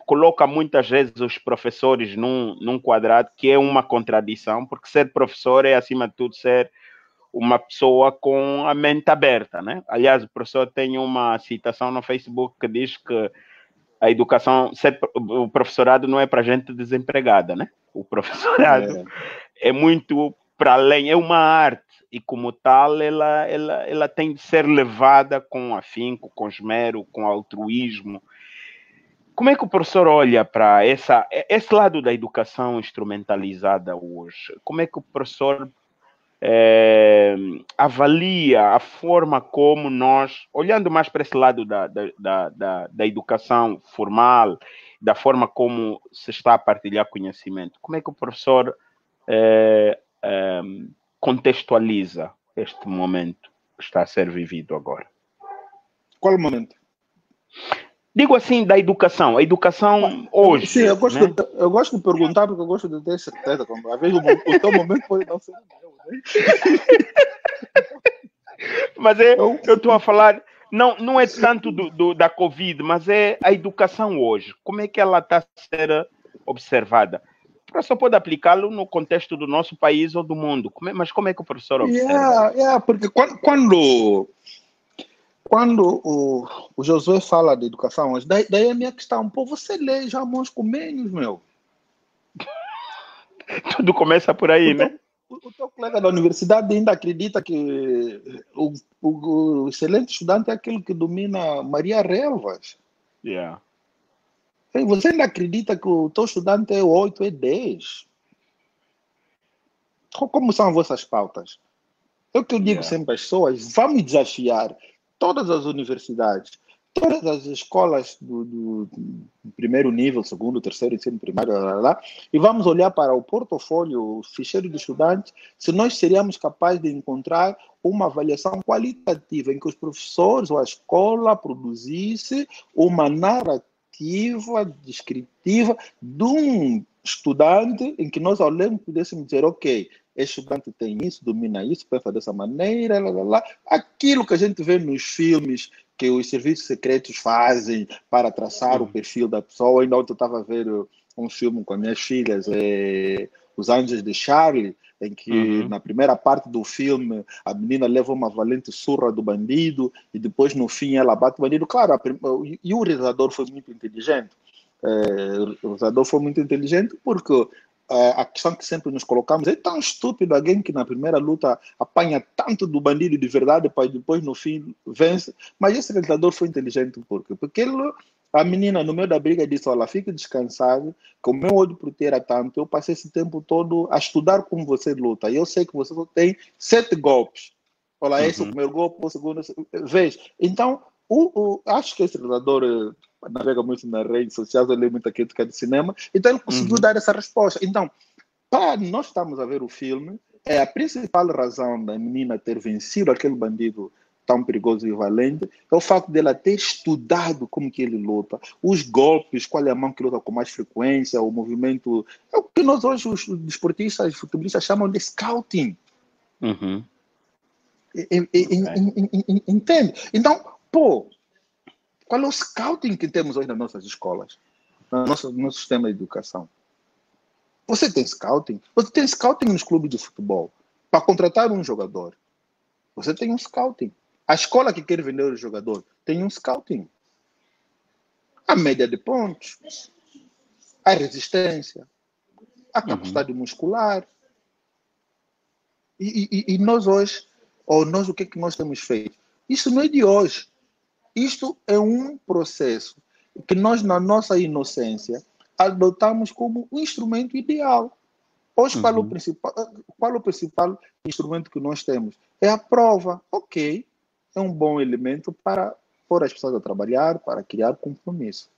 Coloca muitas vezes os professores num quadrado que é uma contradição, porque ser professor é, acima de tudo, ser uma pessoa com a mente aberta, né? Aliás, o professor tem uma citação no Facebook que diz que a educação, o professorado não é para gente desempregada, né? O professorado é muito para além, é uma arte, e como tal, ela tem de ser levada com afinco, com esmero, com altruísmo. Como é que o professor olha para esse lado da educação instrumentalizada hoje? Como é que o professor avalia a forma como nós, olhando mais para esse lado da educação formal, da forma como se está a partilhar conhecimento, como é que o professor contextualiza este momento que está a ser vivido agora? Qual momento? Digo assim, da educação. A educação hoje. Sim, eu gosto de perguntar porque eu gosto de ter certeza. Às vezes o teu momento pode não ser o meu, né? Mas eu estou a falar, não é tanto da Covid, mas é a educação hoje. Como é que ela está a ser observada? O professor pode aplicá-lo no contexto do nosso país ou do mundo. Mas como é que o professor observa? Porque quando o Josué fala de educação, daí a minha questão, pô, você lê já Mãos com Menos, meu. Tudo começa por aí, né? O teu colega da universidade ainda acredita que o excelente estudante é aquele que domina Maria Relvas. Yeah. Você ainda acredita que o teu estudante é 8, é 10? Como são as vossas pautas? É o que eu digo sempre às pessoas, vamos desafiar todas as universidades, todas as escolas do primeiro nível, segundo, terceiro, ensino primário, e vamos olhar para o portfólio, o ficheiro de estudantes, se nós seríamos capazes de encontrar uma avaliação qualitativa em que os professores ou a escola produzisse uma narrativa descritiva de um estudante em que nós olhamos e pudéssemos dizer, ok, este estudante tem isso, domina isso, pensa dessa maneira, aquilo que a gente vê nos filmes que os serviços secretos fazem para traçar o perfil da pessoa. Ainda ontem eu estava a ver um filme com as minhas filhas, Os Anjos de Charlie, em que na primeira parte do filme a menina leva uma valente surra do bandido e depois no fim ela bate o bandido. Claro, e o realizador foi muito inteligente. O realizador foi muito inteligente porque a questão que sempre nos colocamos é tão estúpido alguém que na primeira luta apanha tanto do bandido de verdade para depois no fim vence. Mas esse realizador foi inteligente porque a menina no meio da briga disse, olha, fique descansado, que o meu ódio por ter era tanto, eu passei esse tempo todo a estudar como você luta, e eu sei que você só tem 7 golpes. Olha, esse é o primeiro golpe, o segundo, vez. Então, acho que esse realizador navega muito nas redes sociais, eu leio muita crítica de cinema, então ele conseguiu dar essa resposta. Então, para nós estamos a ver o filme, a principal razão da menina ter vencido aquele bandido tão perigoso e valente é o fato dela ter estudado como que ele luta, os golpes, qual é a mão que luta com mais frequência, o movimento, é o que nós hoje os desportistas, futebolistas chamam de scouting. Entende? Então, pô, qual é o scouting que temos hoje nas nossas escolas, no nosso sistema de educação? Você tem scouting? Você tem scouting nos clubes de futebol. Para contratar um jogador, você tem um scouting. A escola que quer vender o jogador tem um scouting. A média de pontos, a resistência, a capacidade muscular. E nós hoje, ou nós o que é que nós temos feito? Isso não é de hoje. Isto é um processo que nós, na nossa inocência, adotamos como um instrumento ideal. Hoje, qual é o principal instrumento que nós temos? É a prova. Ok, é um bom elemento para pôr as pessoas a trabalhar, para criar compromisso,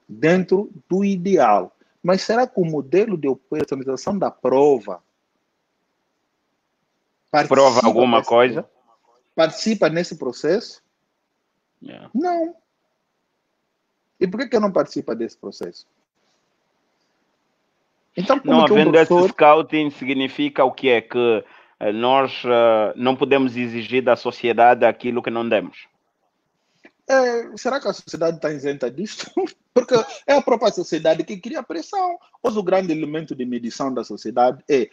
dentro do ideal. Mas será que o modelo de operacionalização da prova Prova alguma coisa? Participa nesse processo? Yeah. Não. E por que não participa desse processo? Então, Não como que um havendo esse professor... scouting, significa o que é? Que nós não podemos exigir da sociedade aquilo que não demos. Será que a sociedade está isenta disto? Porque é a própria sociedade que cria pressão. Hoje o grande elemento de medição da sociedade é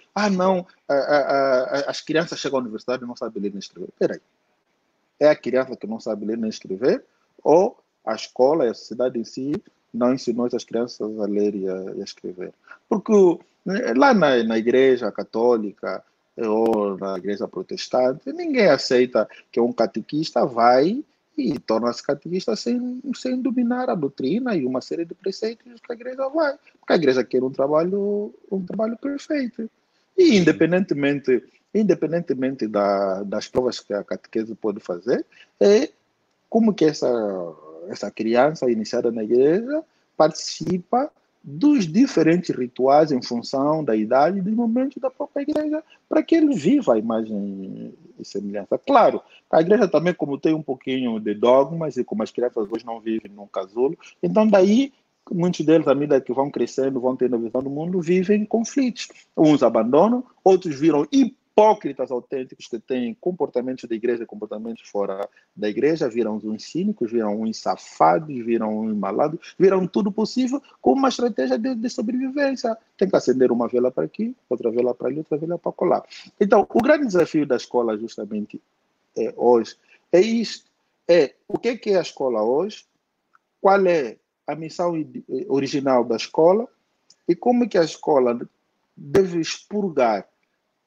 as crianças chegam à universidade e não sabem ler nem escrever. Peraí. É a criança que não sabe ler nem escrever ou a escola e a sociedade em si não ensinou as crianças a ler e a escrever? Porque lá na igreja católica ou na igreja protestante, ninguém aceita que um catequista vai e torna-se catequista sem dominar a doutrina e uma série de preceitos que a igreja vai. Porque a igreja quer um trabalho perfeito. E independentemente das provas que a catequese pode fazer, é como que essa criança iniciada na igreja participa dos diferentes rituais em função da idade e dos momentos da própria igreja, para que ele viva a imagem e semelhança. Claro, a igreja também, como tem um pouquinho de dogmas, e como as crianças hoje não vivem num casulo, então daí muitos deles, à medida que vão crescendo, vão tendo a visão do mundo, vivem conflitos. Uns abandonam, outros viram hipócritas autênticos que têm comportamentos da igreja e comportamentos fora da igreja, viram uns cínicos, viram uns safados, viram uns malados, viram tudo possível com uma estratégia de sobrevivência. Tem que acender uma vela para aqui, outra vela para ali, outra vela para colar. Então, o grande desafio da escola justamente hoje é isto. O que é a escola hoje? Qual é a missão original da escola e como que a escola deve expurgar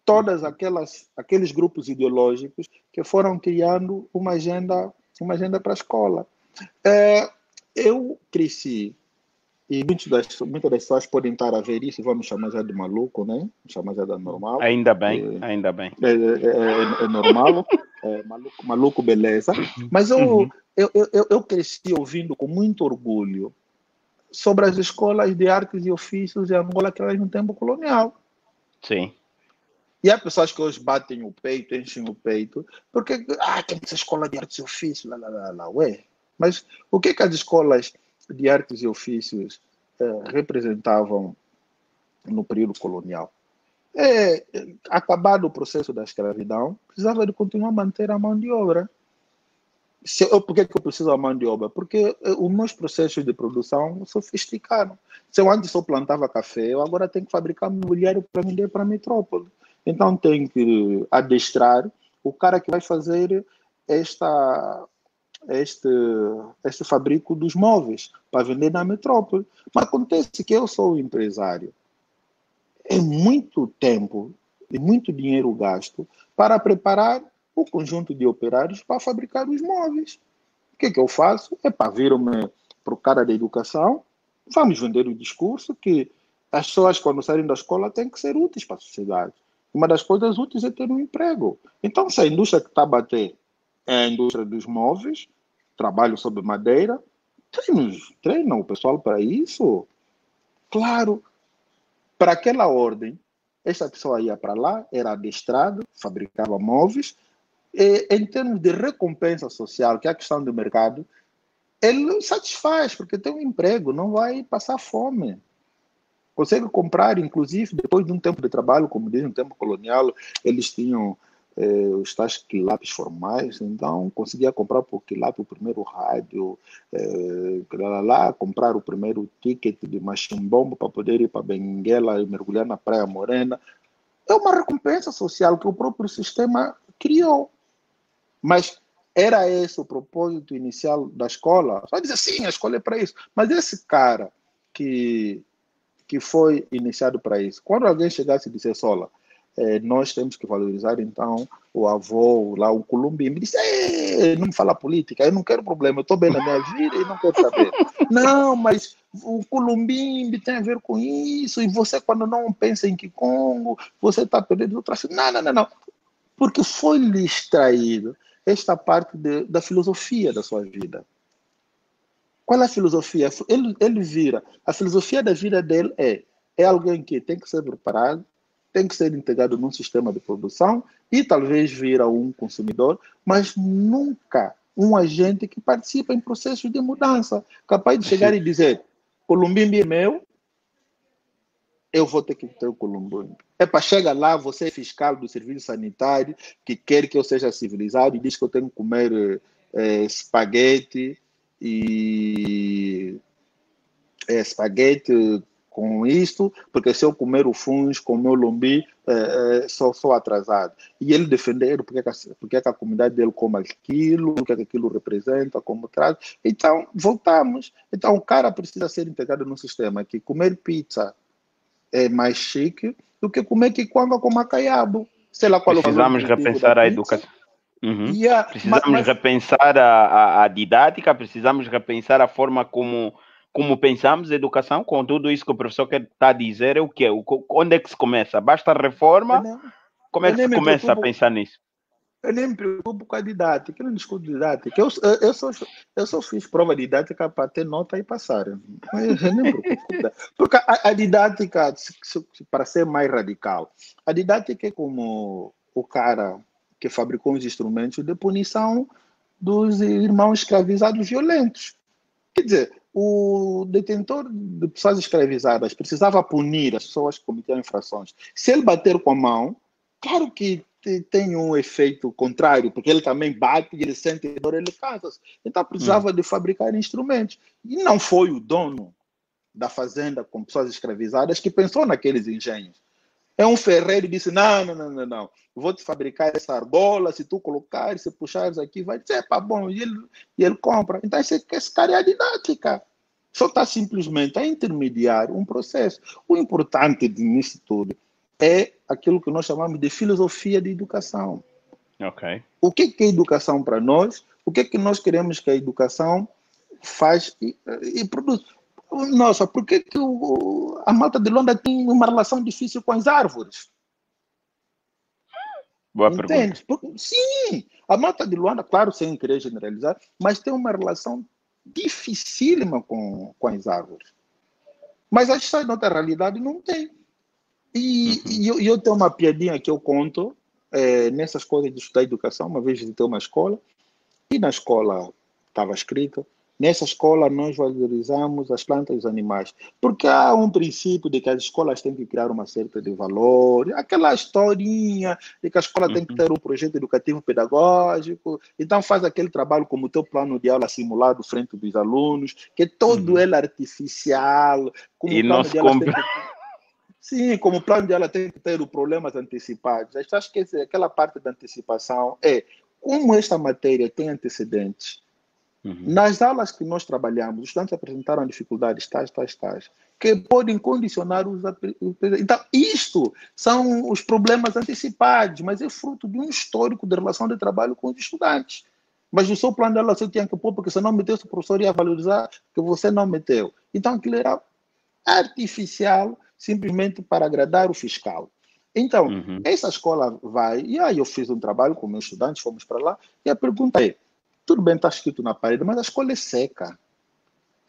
todas aqueles grupos ideológicos que foram criando uma agenda para a escola. Eu cresci, e muitas das pessoas podem estar a ver isso e vão me chamar já de maluco, né? Me chamar já de normal. Ainda bem, ainda bem. É normal, maluco, beleza. Mas eu cresci ouvindo com muito orgulho sobre as escolas de artes e ofícios em Angola que eram no tempo colonial. Sim. E há pessoas que hoje batem o peito, enchem o peito, porque tem essa escola de artes e ofícios, ué. Mas o que as escolas de artes e ofícios representavam no período colonial? Acabado o processo da escravidão, precisava de continuar a manter a mão de obra. Por que eu preciso da mão de obra? Porque os meus processos de produção sofisticaram. Se eu antes só plantava café, eu agora tenho que fabricar mobiliário para vender para a metrópole. Então, tem que adestrar o cara que vai fazer este fabrico dos móveis para vender na metrópole. Mas acontece que eu sou o empresário. É muito tempo e muito dinheiro gasto para preparar o conjunto de operários para fabricar os móveis. O que eu faço? Viro-me para o cara da educação, vamos vender o discurso que as pessoas, quando saírem da escola, têm que ser úteis para a sociedade. Uma das coisas úteis é ter um emprego. Então, se a indústria que está a bater é a indústria dos móveis, trabalho sobre madeira, treinam o pessoal para isso. Claro, para aquela ordem, essa pessoa ia para lá, era adestrado, fabricava móveis, e em termos de recompensa social, que é a questão do mercado, ele satisfaz, porque tem um emprego, não vai passar fome. Consegue comprar, inclusive, depois de um tempo de trabalho, como diz no tempo colonial, eles tinham os tais quilapes formais, então conseguia comprar por quilape o primeiro rádio, comprar o primeiro ticket de machimbombo para poder ir para Benguela e mergulhar na Praia Morena. É uma recompensa social que o próprio sistema criou. Mas era esse o propósito inicial da escola? Só dizer, sim, a escola é para isso. Mas esse cara que foi iniciado para isso, quando alguém chegasse e dissesse, olha, nós temos que valorizar, então, o avô, lá, o Columbi, me disse, não me fala política, eu não quero problema, eu estou bem na minha vida e não quero saber. Não, mas o Columbimbi tem a ver com isso, e você, quando não pensa em Kikongo, você está perdendo outra. Não, não, não, não. Porque foi-lhe extraído esta parte da filosofia da sua vida. Qual é a filosofia? Ele vira. A filosofia da vida dele é alguém que tem que ser preparado, tem que ser integrado num sistema de produção e talvez vira um consumidor, mas nunca um agente que participa em processos de mudança, capaz de chegar e dizer: Columbimbi é meu, eu vou ter que ter o Columbimbi. É para chegar lá, você é fiscal do serviço sanitário, que quer que eu seja civilizado e diz que eu tenho que comer espaguete e espaguete com isto, porque se eu comer o fungo com o meu lombi, sou atrasado. E ele defender porque a comunidade dele come aquilo, o que aquilo representa, como traz. Então, voltamos. Então, o cara precisa ser integrado no sistema, que comer pizza é mais chique do que comer quiquanga com macaiabo. Sei lá qual é o valor Precisamos nutritivo da repensar a pizza. educação. Uhum. Yeah, Precisamos repensar a didática, precisamos repensar a forma como pensamos a educação, com tudo isso que o professor está a dizer, é o quê? Onde é que se começa? Basta reforma? Como é que se começa a pensar nisso? Eu nem me preocupo com a didática, eu não discuto didática. Eu só fiz prova didática para ter nota e passar. Eu nem me preocupo com didática. Porque a didática, para ser mais radical, a didática é como o cara que fabricou os instrumentos de punição dos irmãos escravizados violentos. Quer dizer, o detentor de pessoas escravizadas precisava punir as pessoas que cometiam infrações. Se ele bater com a mão, claro que tem um efeito contrário, porque ele também bate e ele sente dor, ele cansa. Então precisava de fabricar instrumentos. E não foi o dono da fazenda com pessoas escravizadas que pensou naqueles engenhos. É um ferreiro e disse: não, não, não, não, não. Vou te fabricar essa argola, se tu colocares, se puxares aqui, vai dizer, pá, bom, e ele compra. Então, esse cara é a didática. Só está simplesmente a intermediar um processo. O importante nisso tudo é aquilo que nós chamamos de filosofia de educação. Okay. O que é educação para nós? O que nós queremos que a educação faz e produz? Nossa, por que a Mata de Luanda tem uma relação difícil com as árvores? Boa Entende? pergunta. Sim, a Mata de Luanda, claro, sem querer generalizar, mas tem uma relação dificílima com as árvores. Mas essa outra realidade não tem. E eu tenho uma piadinha que eu conto nessas coisas de estudar educação. Uma vez visitei uma escola e na escola estava escrito: nessa escola nós valorizamos as plantas e os animais, porque há um princípio de que as escolas têm que criar uma certa de valor, aquela historinha de que a escola tem que ter um projeto educativo pedagógico, então faz aquele trabalho como o teu plano de aula simulado frente dos alunos, que todo ele artificial, como e o não plano se de aula tem compra. que... Sim, como o plano de aula tem que ter os problemas antecipados. Acho que aquela parte da antecipação como esta matéria tem antecedentes. Nas aulas que nós trabalhamos, os estudantes apresentaram dificuldades tais, que podem condicionar os... Então, isto são os problemas antecipados, mas é fruto de um histórico de relação de trabalho com os estudantes. Mas no seu plano de aula você tinha que pôr, porque se não metesse, o professor ia valorizar que você não meteu. Então, aquilo era artificial, simplesmente para agradar o fiscal. Então, essa escola vai, e aí eu fiz um trabalho com meus estudantes, fomos para lá, e a pergunta é: tudo bem, está escrito na parede, mas a escola é seca.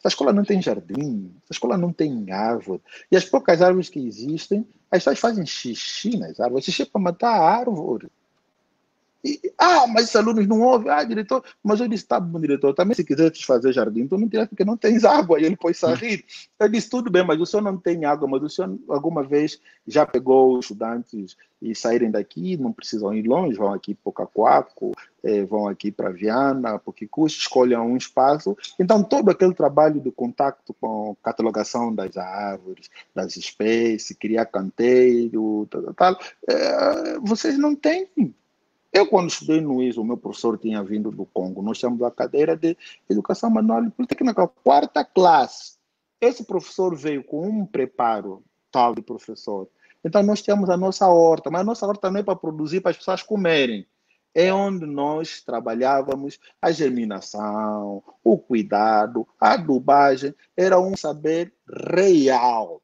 A escola não tem jardim, a escola não tem árvore. E as poucas árvores que existem, as pessoas fazem xixi nas árvores. Xixi é para matar a árvore. Mas os alunos não ouvem. Diretor, mas eu disse: tá bom, diretor, também se quiser fazer jardim, então não tira porque não tens água. E ele pôs a rir. Eu disse: tudo bem, mas o senhor não tem água, mas o senhor alguma vez já pegou os estudantes e saírem daqui, não precisam ir longe, vão aqui para o Cacoaco, vão aqui para Viana, para Quicus, escolham um espaço. Então, todo aquele trabalho de contato com catalogação das árvores, das espécies, criar canteiro, tal, vocês não têm. Eu, quando estudei no ISO, o meu professor tinha vindo do Congo. Nós tínhamos a cadeira de Educação Manual e Politécnica, quarta classe. Esse professor veio com um preparo tal de professor, Então nós temos a nossa horta, mas a nossa horta não é para produzir para as pessoas comerem. É onde nós trabalhávamos a germinação, o cuidado, a adubagem, era um saber real.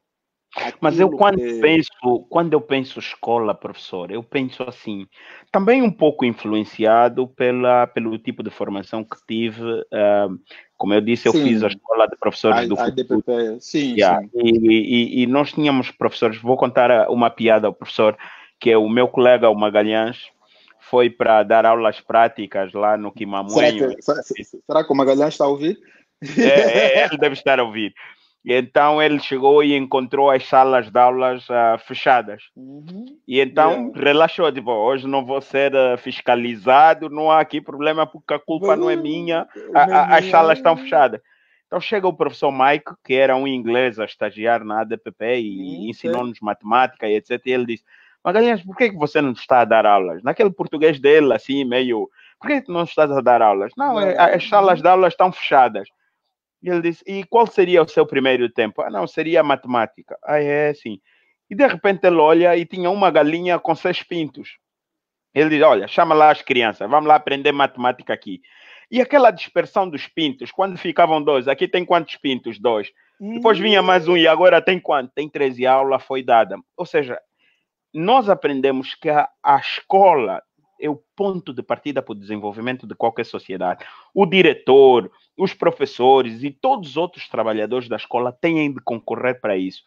Mas eu Aquilo que. quando eu penso escola, professor, eu penso assim, também um pouco influenciado pelo tipo de formação que tive. Como eu disse, eu fiz a Sim, escola de professores do a futuro. DPP, sim, Yeah. sim. E nós tínhamos professores, vou contar uma piada ao professor, que é o meu colega, o Magalhães, foi para dar aulas práticas lá no Quimamuenho. Será que o Magalhães está a ouvir? Ele deve estar a ouvir. E então ele chegou e encontrou as salas de aulas fechadas. Uhum. E então Yeah. relaxou, tipo, hoje não vou ser fiscalizado, não há aqui problema porque a culpa não é minha, Não é as minha. salas estão fechadas. Então chega o professor Mike, que era um inglês a estagiar na ADPP e Certo. ensinou-nos matemática e etc. E ele disse, Magalhães, por que você não está a dar aulas? Naquele português dele, assim, meio, por que não estás a dar aulas? Não, as salas de aulas estão fechadas. E ele disse, e qual seria o seu primeiro tempo? Ah, não, seria matemática. Ah, é, sim. E de repente ele olha e tinha uma galinha com 6 pintos. Ele diz, olha, chama lá as crianças, vamos lá aprender matemática aqui. E aquela dispersão dos pintos, quando ficavam dois, aqui tem quantos pintos? Dois. Depois vinha mais um e agora tem quanto? Tem 13 e a aula foi dada. Ou seja, nós aprendemos que a escola é o ponto de partida para o desenvolvimento de qualquer sociedade. O diretor, os professores e todos os outros trabalhadores da escola têm de concorrer para isso.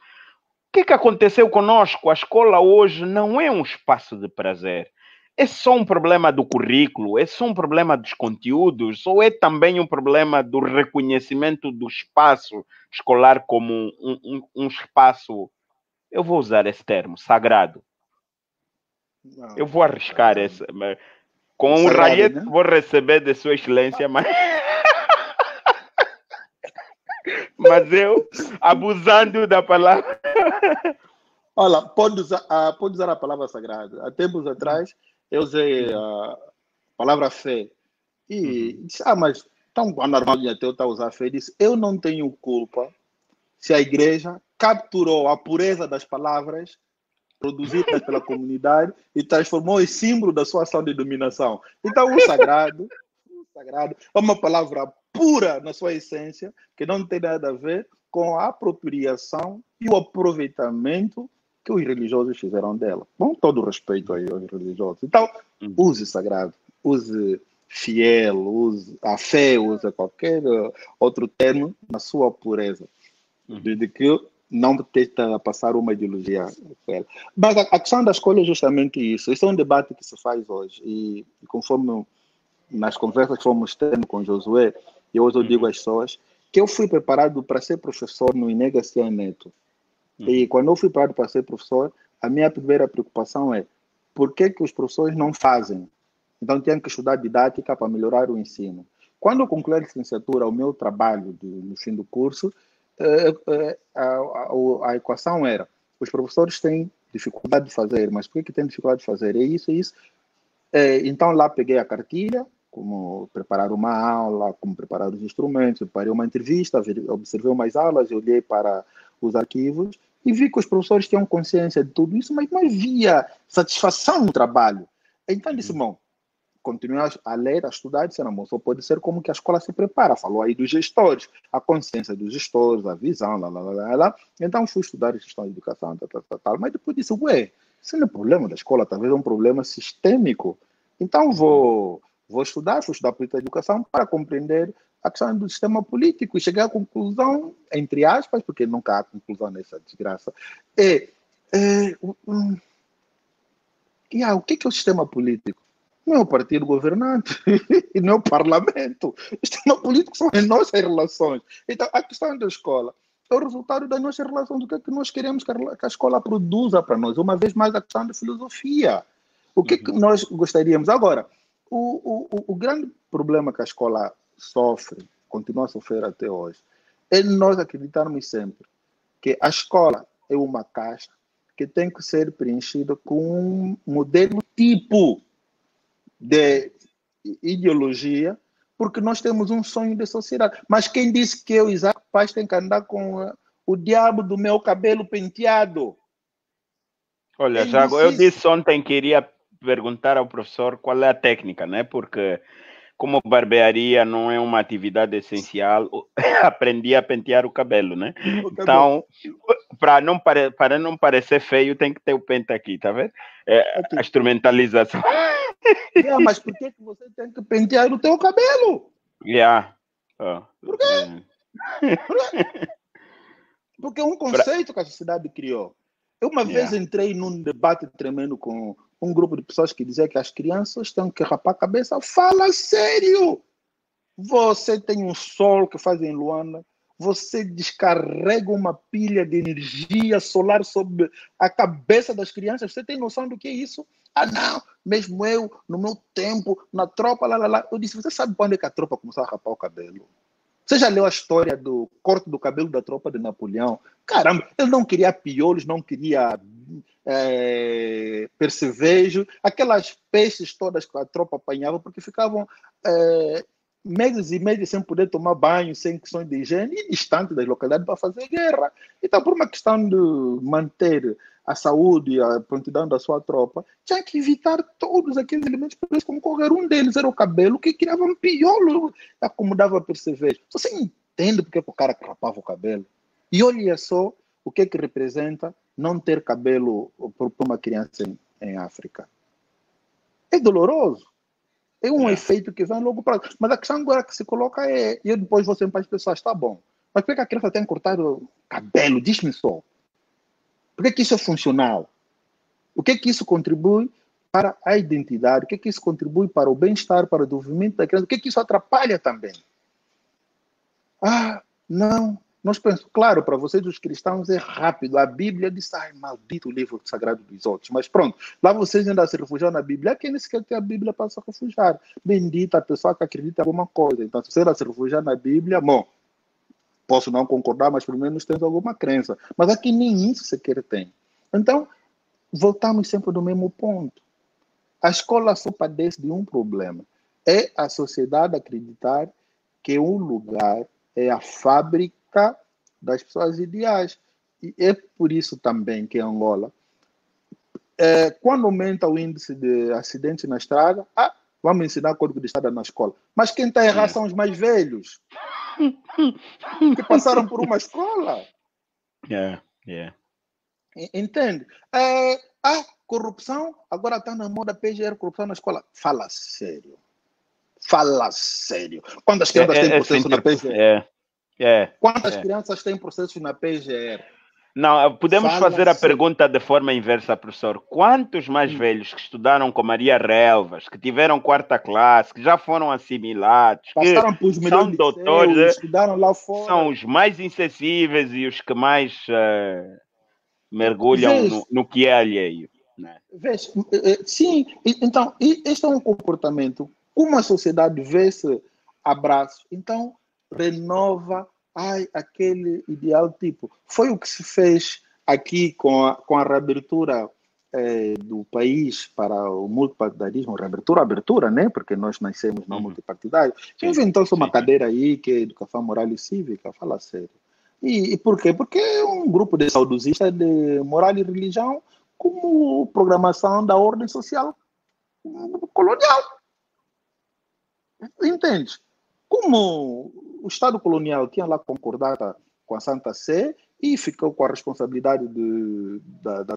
O que aconteceu conosco? A escola hoje não é um espaço de prazer. É só um problema do currículo? É só um problema dos conteúdos? Ou é também um problema do reconhecimento do espaço escolar como um espaço, eu vou usar esse termo, sagrado? Eu Não. vou arriscar esse, com um Sagrado, ralhete né? que vou receber de Sua Excelência, mas eu abusando da palavra. Olha, pode usar a palavra sagrada. Há tempos atrás, eu usei a palavra fé. E Uhum. disse, mas tão normal de até eu estar a usar fé. Disse, eu não tenho culpa se a igreja capturou a pureza das palavras produzidas pela comunidade e transformou em símbolo da sua ação de dominação. Então, o sagrado é uma palavra pura na sua essência, que não tem nada a ver com a apropriação e o aproveitamento que os religiosos fizeram dela. Com todo o respeito aí aos religiosos. Então, use sagrado, use fiel, use a fé, use qualquer outro termo na sua pureza. Desde que não tenta passar uma ideologia com ela. Mas a questão da escolha é justamente isso. Isso é um debate que se faz hoje. E conforme nas conversas que fomos tendo com Josué, e hoje eu digo às pessoas que eu fui preparado para ser professor no INEGA Neto. E quando eu fui preparado para ser professor, a minha primeira preocupação é por que os professores não fazem? Então, tinha que estudar didática para melhorar o ensino. Quando eu concluí a licenciatura, o meu trabalho no fim do curso, a equação era: os professores têm dificuldade de fazer, mas por que têm dificuldade de fazer? É isso, é isso. Então, lá peguei a cartilha, como preparar uma aula, como preparar os instrumentos, preparei uma entrevista, observei umas aulas, olhei para os arquivos e vi que os professores tinham consciência de tudo isso, mas não havia satisfação no trabalho. Então, disse, bom, continuei a ler, a estudar, disse, não, só pode ser como que a escola se prepara. Falou aí dos gestores, a consciência dos gestores, a visão, lá, lá, lá, lá. Então, fui estudar gestão de educação, tal. Mas depois disse, isso não é problema da escola, talvez é um problema sistêmico. Então, vou estudar política de educação para compreender a questão do sistema político e chegar à conclusão, entre aspas, porque nunca há conclusão nessa desgraça, o que é o sistema político? Não é o partido governante e não é o parlamento. O sistema político são as nossas relações. Então, a questão da escola é o resultado das nossas relações, do que é que nós queremos que a escola produza para nós. Uma vez mais, a questão da filosofia. O que é que nós gostaríamos? Agora, o grande problema que a escola sofre, continua a sofrer até hoje, é nós acreditarmos sempre que a escola é uma caixa que tem que ser preenchida com um modelo tipo de ideologia, porque nós temos um sonho de sociedade. Mas quem disse que eu, Isaac Paz, tenho que andar com o diabo do meu cabelo penteado? Olha, Ele já disse eu isso. disse ontem que iria perguntar ao professor qual é a técnica, né? Porque como barbearia não é uma atividade essencial, aprendi a pentear o cabelo, né? O cabelo. Então, para não parecer feio, tem que ter o pente aqui, tá vendo? Ok. A instrumentalização. Yeah, mas por que que você tem que pentear o teu cabelo? Yeah. Oh, Por quê? Porque é um pra, conceito que a sociedade criou. Eu uma vez yeah. entrei num debate tremendo com um grupo de pessoas que dizia que as crianças têm que rapar a cabeça. Fala sério! Você tem um sol que faz em Luanda, você descarrega uma pilha de energia solar sobre a cabeça das crianças. Você tem noção do que é isso? Ah, não, mesmo eu, no meu tempo, na tropa, lá, lá, lá. Eu disse, você sabe quando é que a tropa começou a rapar o cabelo? Você já leu a história do corte do cabelo da tropa de Napoleão? Caramba, ele não queria piolhos, não queria percevejo, aquelas peixes todas que a tropa apanhava, porque ficavam meses e meses sem poder tomar banho, sem questões de higiene e distante das localidades para fazer guerra. Então, por uma questão de manter a saúde e a prontidão da sua tropa, tinha que evitar todos aqueles elementos, por isso, como qualquer um deles era o cabelo, que criava um piolo, acomodava percevejo. Você entende porque o cara rapava o cabelo? E olha só o que representa não ter cabelo para uma criança em África. É doloroso. É um efeito que vem logo para. Mas a questão agora que se coloca é. E eu depois vou sempre para as pessoas, tá bom. Mas por que a criança tem que cortar o cabelo? Diz-me só. Por que isso é funcional? O que isso contribui para a identidade? O que isso contribui para o bem-estar, para o desenvolvimento da criança? O que isso atrapalha também? Ah, não. Nós pensamos, claro, para vocês os cristãos é rápido. A Bíblia diz, ai, maldito o livro sagrado dos outros. Mas pronto, lá vocês ainda se refugiam na Bíblia. Quem nem sequer tem a Bíblia para se refugiar? Bendita a pessoa que acredita em alguma coisa. Então, se você ainda se refugiar na Bíblia, bom, posso não concordar, mas pelo menos tens alguma crença. Mas aqui nem isso sequer tem. Então, voltamos sempre do mesmo ponto. A escola só padece de um problema. É a sociedade acreditar que um lugar é a fábrica das pessoas ideais. E é por isso também que em Angola, quando aumenta o índice de acidentes na estrada, vamos ensinar código de estrada na escola. Mas quem está errado são os mais velhos, que passaram por uma escola. Entende? Corrupção, agora está na moda PGR, corrupção na escola. Fala sério. Fala sério. Quantas crianças têm processo na PGR? Quantas crianças têm processo na PGR? Não, podemos fazer a pergunta de forma inversa, professor. Quantos mais velhos que estudaram com Maria Relvas, que tiveram quarta classe, que já foram assimilados, passaram por os que são doutores, estudaram lá fora, são os mais insensíveis e os que mais mergulham no que é alheio? Né? Sim, então, este é um comportamento. Como a sociedade vê-se abraço, então renova aquele ideal tipo. Foi o que se fez aqui com a reabertura do país para o multipartidarismo, abertura, né? Porque nós nascemos não multipartidário. Inventou-se uma cadeira aí que é educação moral e cívica, fala sério. E por quê? Porque é um grupo de saudosistas de moral e religião como programação da ordem social colonial. Entende? Como o Estado colonial tinha lá concordado com a Santa Sé e ficou com a responsabilidade de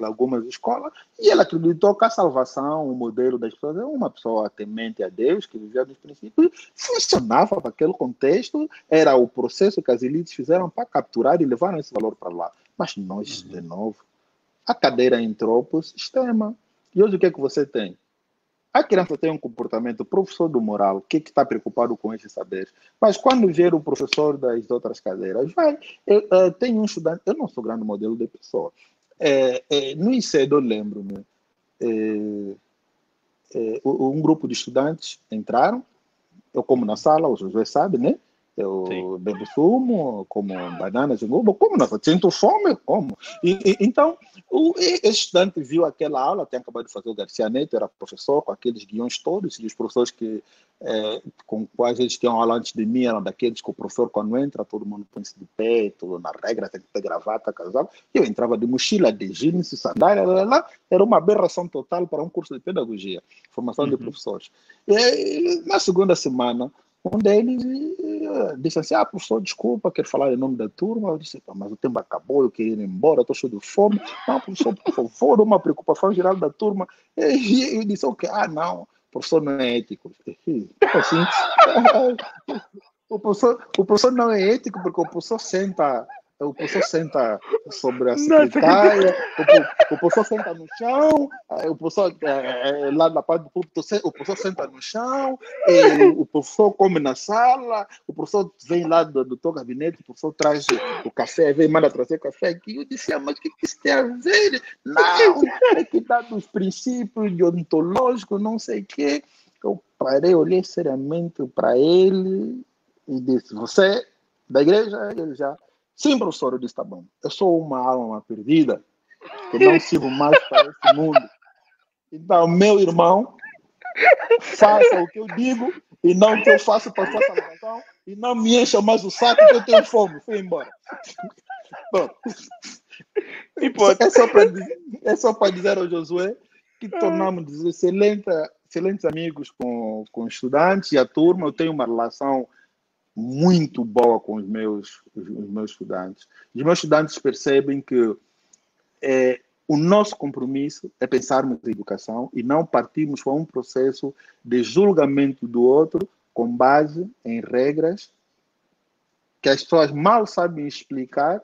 algumas escolas, e ela acreditou que a salvação, o modelo das pessoas, é uma pessoa temente a Deus, que vivia nos princípios, funcionava para aquele contexto, era o processo que as elites fizeram para capturar e levar esse valor para lá. Mas nós, de novo, a cadeira entrou para o sistema. E hoje o que é que você tem? A criança tem um comportamento, professor do moral, que está preocupado com esses saberes. Mas quando vier o professor das outras cadeiras, tem um estudante, eu não sou grande modelo de pessoa. No ICED, eu lembro-me, um grupo de estudantes entraram, eu como na sala, o Josué sabe, né? Eu bebo sumo, como bananas, como na sala, sinto fome, como. Então, Esse estudante viu aquela aula, tinha acabado de fazer o Garcia Neto, era professor com aqueles guiões todos, e os professores com quais eles tinham aula antes de mim eram daqueles que o professor, quando entra, todo mundo põe-se de pé, tudo na regra, tem que ter gravata, casal. Eu entrava de mochila, de jeans, sandália, lá, era uma aberração total para um curso de pedagogia, formação de professores. E, na segunda semana, um deles disse assim, professor, desculpa, quero falar em nome da turma. Eu disse, mas o tempo acabou, eu queria ir embora, estou cheio de fome. Não, professor, por favor, uma preocupação geral da turma. E eu disse, ok, não, professor não é ético. Assim, o professor não é ético porque o professor senta sobre a secretária, o professor senta no chão, o professor lá na parte do púlpito, o professor senta no chão, o professor come na sala, o professor vem lá do teu gabinete, o professor traz o café, vem manda trazer café aqui. Eu disse, mas o que isso tem a ver? Não, é que dá dos princípios deontológicos, não sei o quê. Eu parei, olhei seriamente para ele e disse, você da igreja? Ele já, sim, professor, eu disse, tá bom, eu sou uma alma perdida, que não sirvo mais para esse mundo. Então, meu irmão, faça o que eu digo e não o que eu faço para sua salvação e não me encha mais o saco que eu tenho fome. Fui embora. Bom, é só para dizer ao Josué que tornamos excelentes amigos com os estudantes e a turma. Eu tenho uma relação muito boa com os meus estudantes. Os meus estudantes percebem que o nosso compromisso é pensarmos em educação e não partirmos para um processo de julgamento do outro com base em regras que as pessoas mal sabem explicar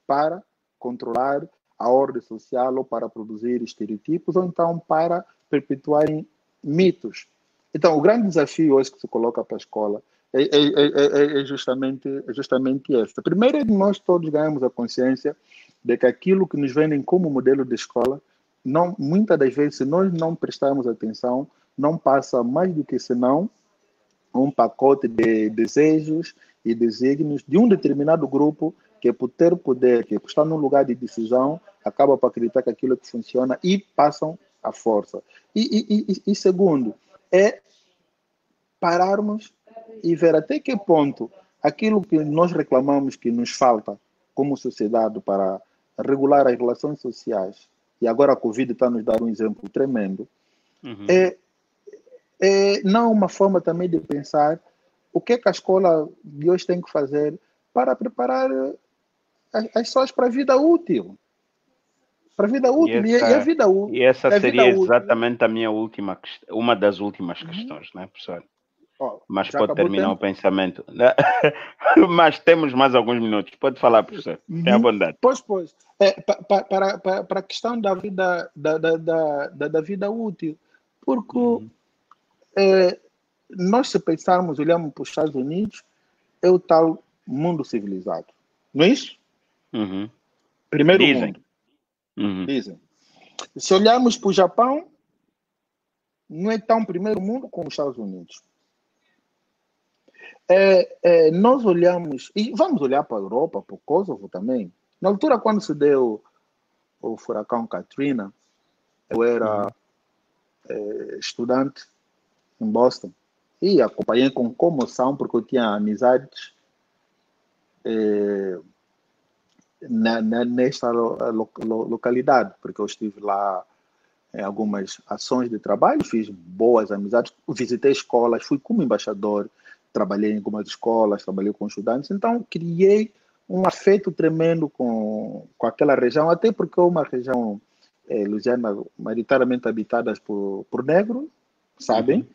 para controlar a ordem social ou para produzir estereotipos ou então para perpetuarem mitos. Então, o grande desafio hoje que se coloca para a escola é justamente esse. Primeiro, nós todos ganhamos a consciência de que aquilo que nos vendem como modelo de escola, muitas das vezes, se nós não prestarmos atenção, não passa mais do que senão um pacote de desejos e desígnios de um determinado grupo que, por ter poder, que está num lugar de decisão, acaba por acreditar que aquilo que funciona e passam a força. E segundo, é pararmos e ver até que ponto aquilo que nós reclamamos que nos falta como sociedade para regular as relações sociais, e agora a Covid está nos dando um exemplo tremendo, não uma forma também de pensar o que é que a escola de hoje tem que fazer para preparar as pessoas para a vida útil. Para a vida útil. E a vida útil. E essa seria exatamente a minha uma das últimas questões, né, professor? Mas pode terminar o pensamento. Mas temos mais alguns minutos. Pode falar, professor. Tenha bondade. Pois. Para a questão da vida, da vida útil. Porque nós, se pensarmos, olhamos para os Estados Unidos, é o tal mundo civilizado. Não é isso? Primeiro mundo. Dizem. Se olharmos para o Japão, não é tão primeiro mundo como os Estados Unidos. Nós olhamos, e vamos olhar para a Europa, para o Kosovo também. Na altura, quando se deu o furacão Katrina, eu era estudante em Boston e acompanhei com comoção, porque eu tinha amizades nesta localidade, porque eu estive lá em algumas ações de trabalho, fiz boas amizades, visitei escolas, fui como embaixador, trabalhei em algumas escolas, trabalhei com estudantes, então criei um afeto tremendo com aquela região, até porque é uma região, Louisiana, maioritariamente habitada por negros, sabem?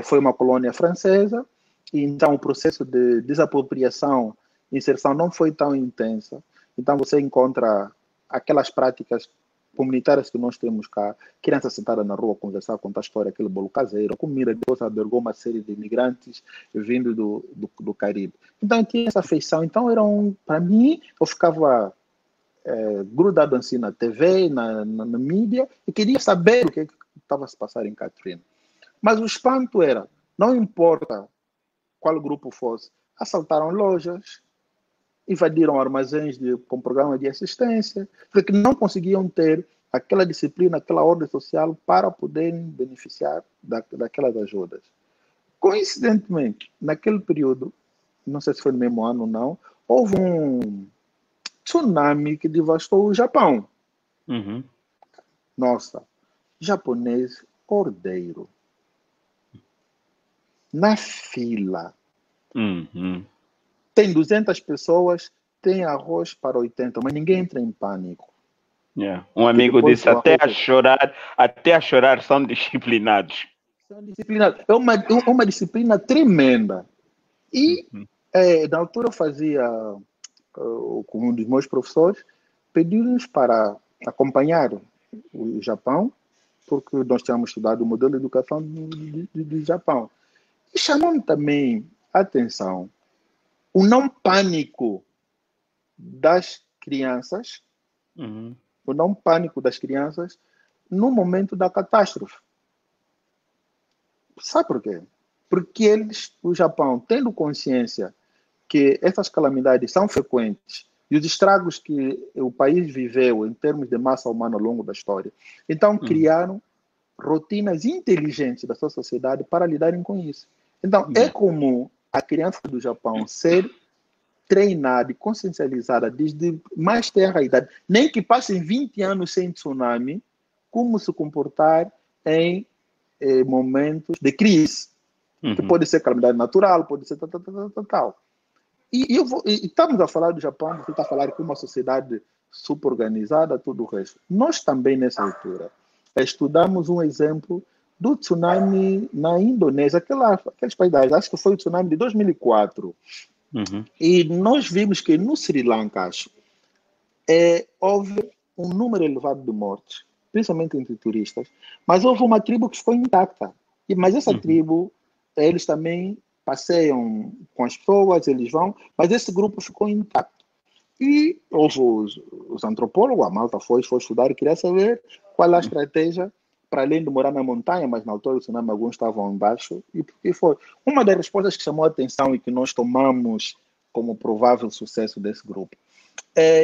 Foi uma colônia francesa, e então o processo de desapropriação e inserção não foi tão intensa. Então você encontra aquelas práticas comunitárias que nós temos cá, criança sentada na rua, conversar, contar história, aquele bolo caseiro, comida, Deus albergou uma série de imigrantes vindo do Caribe. Então tinha essa afeição. Então para mim, eu ficava grudado assim na TV, na mídia, e queria saber o que estava se passando em Katrina. Mas o espanto era, não importa qual grupo fosse, assaltaram lojas, invadiram armazéns com programa de assistência, porque não conseguiam ter aquela disciplina, aquela ordem social para poderem beneficiar daquelas ajudas. Coincidentemente, naquele período, não sei se foi no mesmo ano ou não, houve um tsunami que devastou o Japão. Uhum. Nossa, japonês ordeiro. Na fila. Uhum. Tem 200 pessoas, tem arroz para 80, mas ninguém entra em pânico. Yeah. Um amigo disse, até a chorar são disciplinados. São disciplinados. É uma disciplina tremenda. E, na altura, eu fazia com um dos meus professores, pediu-nos para acompanhar o Japão, porque nós tínhamos estudado o modelo de educação do Japão. E chamou-me também a atenção o não pânico das crianças, o não pânico das crianças no momento da catástrofe. Sabe por quê? Porque eles, o Japão, tendo consciência que essas calamidades são frequentes e os estragos que o país viveu em termos de massa humana ao longo da história, então criaram rotinas inteligentes da sua sociedade para lidarem com isso. Então, é comum a criança do Japão ser treinada e consciencializada desde mais tenra idade, nem que passem 20 anos sem tsunami, como se comportar em momentos de crise, que pode ser calamidade natural, pode ser tal. E estamos a falar do Japão, você está a falar que é uma sociedade super organizada, tudo o resto. Nós também, nessa altura, estudamos um exemplo do tsunami na Indonésia, aqueles países, acho que foi o tsunami de 2004. E nós vimos que no Sri Lanka, houve um número elevado de mortes, principalmente entre turistas, mas houve uma tribo que ficou intacta. Mas essa tribo, eles também passeiam com as pessoas, eles vão, mas esse grupo ficou intacto. E houve os antropólogos, a malta foi estudar e queria saber qual é a estratégia para além de morar na montanha, mas na altura do tsunami alguns estavam embaixo, e por que foi? Uma das respostas que chamou a atenção e que nós tomamos como provável sucesso desse grupo,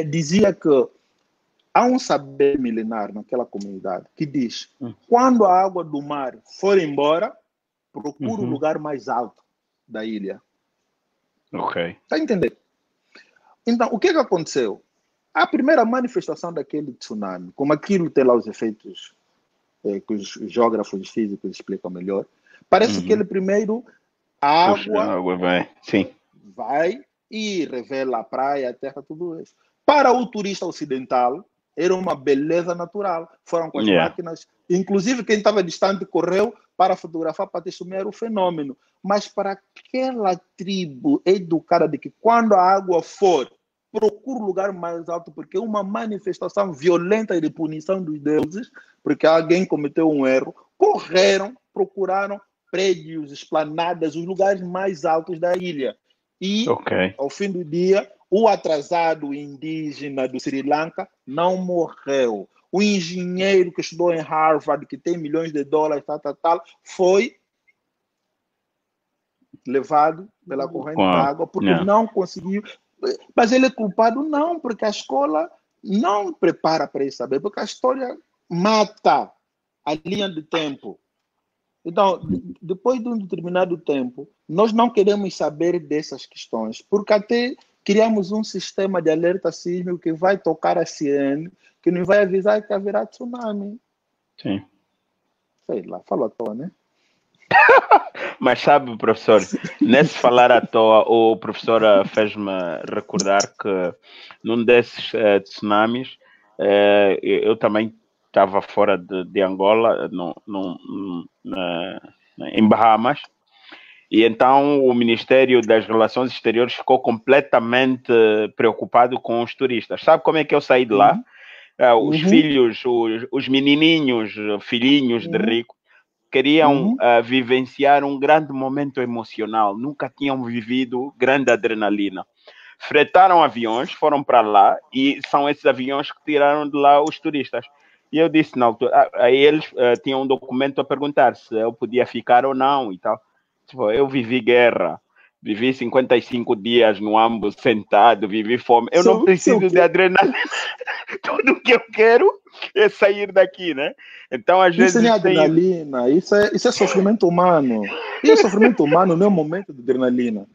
dizia que há um saber milenar naquela comunidade que diz, quando a água do mar for embora, procura o lugar mais alto da ilha. Ok. Está a entender? Então, o que aconteceu? A primeira manifestação daquele tsunami, como aquilo tem lá os efeitos que os geógrafos físicos explicam melhor, parece que ele primeiro, a água vai. Sim. vai e revela a praia, a terra, tudo isso. Para o turista ocidental, era uma beleza natural. Foram com as máquinas, inclusive quem estava distante correu para fotografar, para testemunhar o fenômeno. Mas para aquela tribo educada de que quando a água for, procura o lugar mais alto, porque é uma manifestação violenta de punição dos deuses, porque alguém cometeu um erro, correram, procuraram prédios, esplanadas, os lugares mais altos da ilha. E, ao fim do dia, o atrasado indígena do Sri Lanka não morreu. O engenheiro que estudou em Harvard, que tem milhões de dólares, foi levado pela corrente da água porque não conseguiu. Mas ele é culpado? Não, porque a escola não prepara para isso saber, porque a história mata a linha de tempo. Então, depois de um determinado tempo, nós não queremos saber dessas questões, porque até criamos um sistema de alerta sísmico que vai tocar a sirene, que nos vai avisar que haverá tsunami. Sim. Sei lá, falou à toa, né? Mas sabe, professor, nesse falar à toa, o professor fez-me recordar que num desses tsunamis, eu também estava fora de Angola, em Bahamas, e então o Ministério das Relações Exteriores ficou completamente preocupado com os turistas. Sabe como é que eu saí de lá? Os filhos, os menininhos, filhinhos de rico, queriam vivenciar um grande momento emocional. Nunca tinham vivido grande adrenalina. Fretaram aviões, foram para lá e são esses aviões que tiraram de lá os turistas. E eu disse na altura, aí eles tinham um documento a perguntar se eu podia ficar ou não e tal. Tipo, eu vivi guerra. vivi 55 dias no AMBO sentado, vivi fome. Eu não Seu preciso de quê? adrenalina. Tudo que eu quero é sair daqui, né? Então, às Isso não é vezes, tem. adrenalina, isso é sofrimento humano. Isso é sofrimento humano, não é um momento de adrenalina.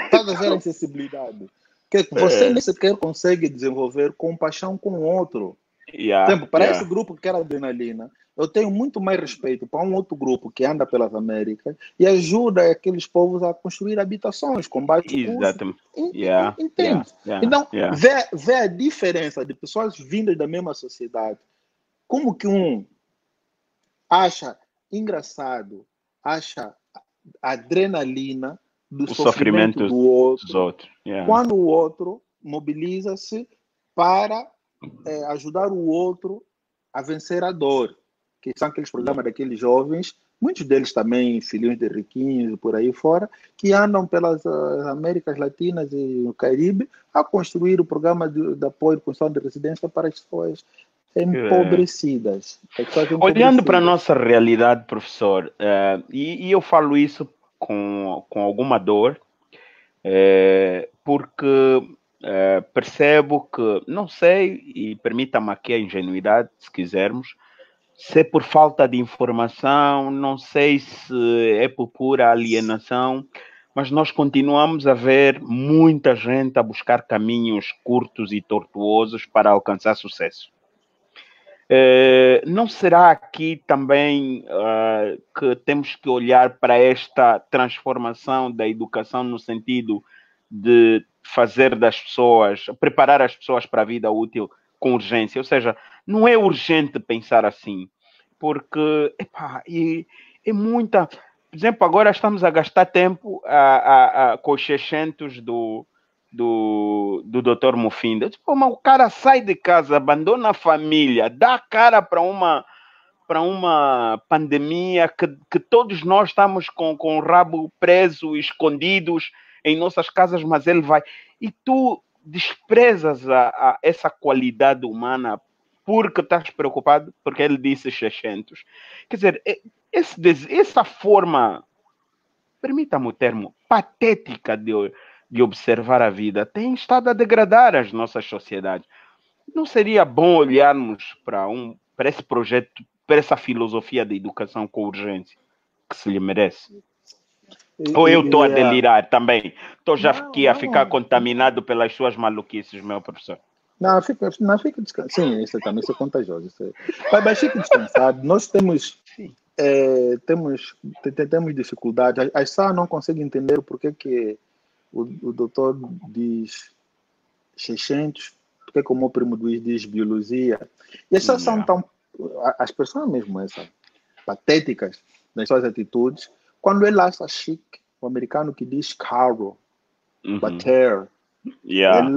Estás a ver a insensibilidade? Que você nem É, sequer consegue desenvolver compaixão com o outro. yeah, Tempo, para esse yeah, grupo que quer adrenalina, eu tenho muito mais respeito para um outro grupo que anda pelas Américas e ajuda aqueles povos a construir habitações com baixo custo. exatamente. Yeah, yeah, Entende? yeah, Então, yeah. vê a diferença de pessoas vindas da mesma sociedade. Como que um acha engraçado, acha adrenalina do O sofrimento sofrimento do dos outro, outros. Yeah. quando o outro mobiliza-se para ajudar o outro a vencer a dor, que são aqueles programas daqueles jovens, muitos deles também filhos de riquinhos e por aí fora, que andam pelas Américas Latinas e no Caribe a construir o programa de apoio de construção de residência para as pessoas É. empobrecidas. As pessoas Olhando para a empobrecidas. nossa realidade, professor, e eu falo isso com alguma dor, porque percebo que, não sei, e permita-me aqui a ingenuidade, se quisermos, se é por falta de informação, não sei se é por pura alienação, mas nós continuamos a ver muita gente a buscar caminhos curtos e tortuosos para alcançar sucesso. Não será aqui também que temos que olhar para esta transformação da educação no sentido de fazer das pessoas, preparar as pessoas para a vida útil com urgência? Ou seja, não é urgente pensar assim, porque epá, é muita. Por exemplo, agora estamos a gastar tempo com os 600 do Dr. Mufinda. Tipo, mas o cara sai de casa, abandona a família, dá a cara para uma pandemia que todos nós estamos com o rabo preso, escondidos em nossas casas, mas ele vai. E tu desprezas essa qualidade humana porque estás preocupado, porque ele disse 600. Quer dizer, essa forma, permita-me o termo, patética de observar a vida, tem estado a degradar as nossas sociedades. Não seria bom olharmos para esse projeto, para essa filosofia de educação com urgência que se lhe merece? E, Ou eu estou e, a e, é, delirar também? Estou já não, aqui a ficar não, contaminado pelas suas maluquices, meu professor. não fica descansado. Sim, isso também isso é contagioso. Mas fique descansado. Nós Sim. temos dificuldade. A SA não consegue entender por que o doutor diz 600, por que o meu primo Luiz diz biologia. E essas são Yeah. tão. As pessoas mesmo, patéticas nas suas atitudes, quando ele acha chique, o americano que diz carro, Uhum. bater. Yeah.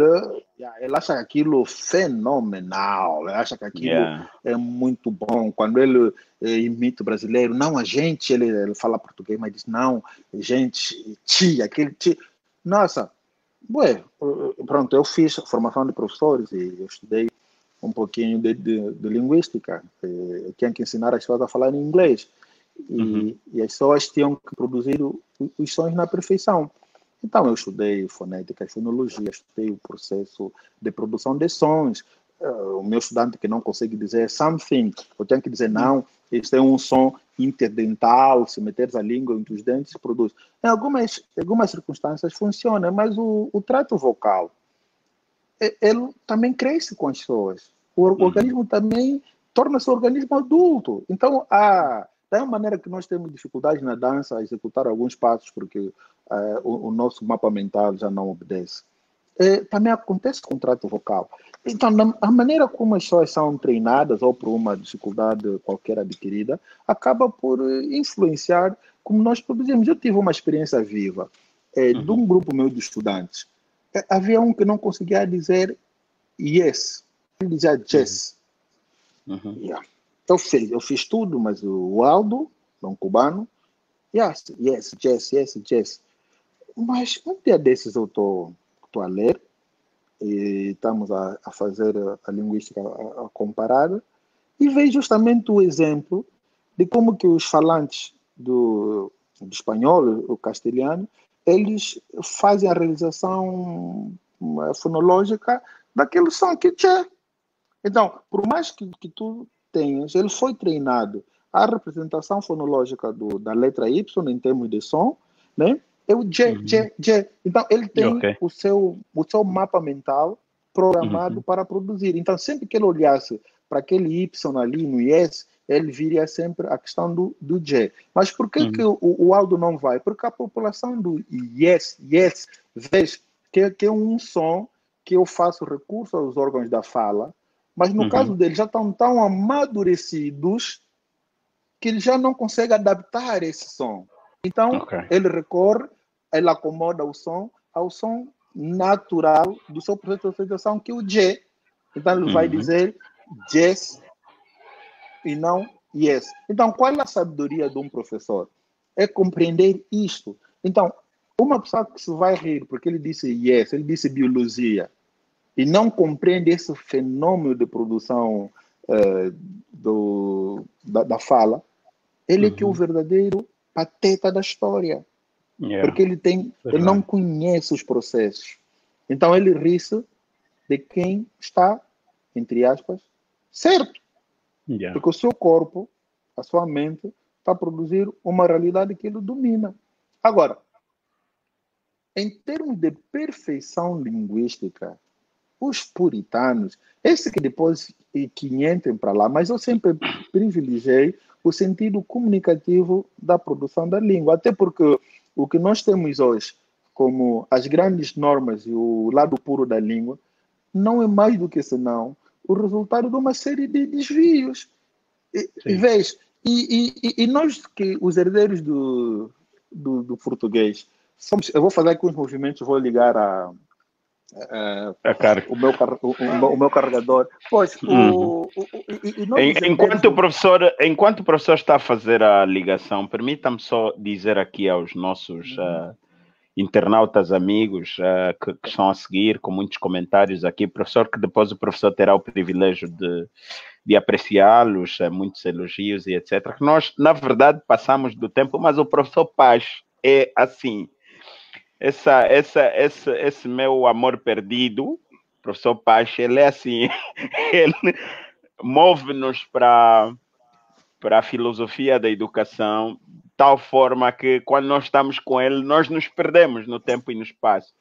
Ele acha aquilo fenomenal, ele acha que aquilo Yeah. é muito bom. Quando ele imita o brasileiro, não, a gente, ele fala português, mas diz, não, gente, aquele ti. Nossa, ué, pronto, eu fiz formação de professores e eu estudei um pouquinho de linguística. Eu tinha que ensinar as pessoas a falar em inglês. Uhum. E as pessoas tinham que produzir os sons na perfeição. Então, eu estudei fonética e fonologia, estudei o processo de produção de sons. O meu estudante que não consegue dizer something, eu tenho que dizer não, este é um som interdental, se meteres a língua entre os dentes, produz. Em algumas circunstâncias funciona, mas o trato vocal, ele também cresce com as pessoas. O Uhum. organismo também torna-se um organismo adulto. Então, da mesma maneira que nós temos dificuldades na dança a executar alguns passos, porque o nosso mapa mental já não obedece, também acontece com o trato vocal. Então, a maneira como as pessoas são treinadas, ou por uma dificuldade qualquer adquirida, acaba por influenciar como nós produzimos. Eu tive uma experiência viva de Uhum. um grupo meu de estudantes. Havia um que não conseguia dizer yes, ele dizia Uhum. yes. Uhum. Yeah. Eu fiz tudo, mas o Aldo, um cubano, yes, yes, yes, yes, yes. Mas um dia desses eu estou a ler e estamos a fazer a linguística comparada e vejo justamente o exemplo de como que os falantes do espanhol, o castelhano, eles fazem a realização fonológica daquele som que tchê. Então, por mais que tu tenhas, ele foi treinado. A representação fonológica da letra Y, em termos de som, né? É o J, J, J. Então, ele tem Ok. o seu mapa mental programado para produzir. Então, sempre que ele olhasse para aquele Y ali no yes, ele viria sempre a questão do J. Mas por que, que o Aldo não vai? Porque a população do yes, yes, vê que é um som que eu faço recurso aos órgãos da fala, mas no caso deles já estão tão amadurecidos que ele já não consegue adaptar esse som. Então, ele recorre, ele acomoda o som ao som natural do seu processo de associação, que é o J. Então, ele vai dizer yes e não yes. Então, qual é a sabedoria de um professor? É compreender isto. Então, uma pessoa que se vai rir porque ele disse yes, ele disse biologia, e não compreende esse fenômeno de produção da fala, ele é que é o verdadeiro pateta da história. Porque ele não conhece os processos. Então ele ri-se de quem está, entre aspas, certo. Porque o seu corpo, a sua mente, está a produzir uma realidade que ele domina. Agora, em termos de perfeição linguística, os puritanos, esse que depois que entrem para lá, mas eu sempre privilegiei o sentido comunicativo da produção da língua, até porque o que nós temos hoje como as grandes normas e o lado puro da língua não é mais do que senão o resultado de uma série de desvios. E nós, que os herdeiros do português, eu vou fazer aqui uns movimentos, vou ligar o meu carregador. Pois, enquanto o professor está a fazer a ligação, permita-me só dizer aqui aos nossos internautas amigos que estão a seguir, com muitos comentários aqui, professor, que depois o professor terá o privilégio de apreciá-los, muitos elogios e etc. Que nós, na verdade, passamos do tempo, mas o professor Paz é assim. Esse meu amor perdido, professor Pache, ele é assim, ele move-nos para a filosofia da educação, de tal forma que quando nós estamos com ele, nós nos perdemos no tempo e no espaço.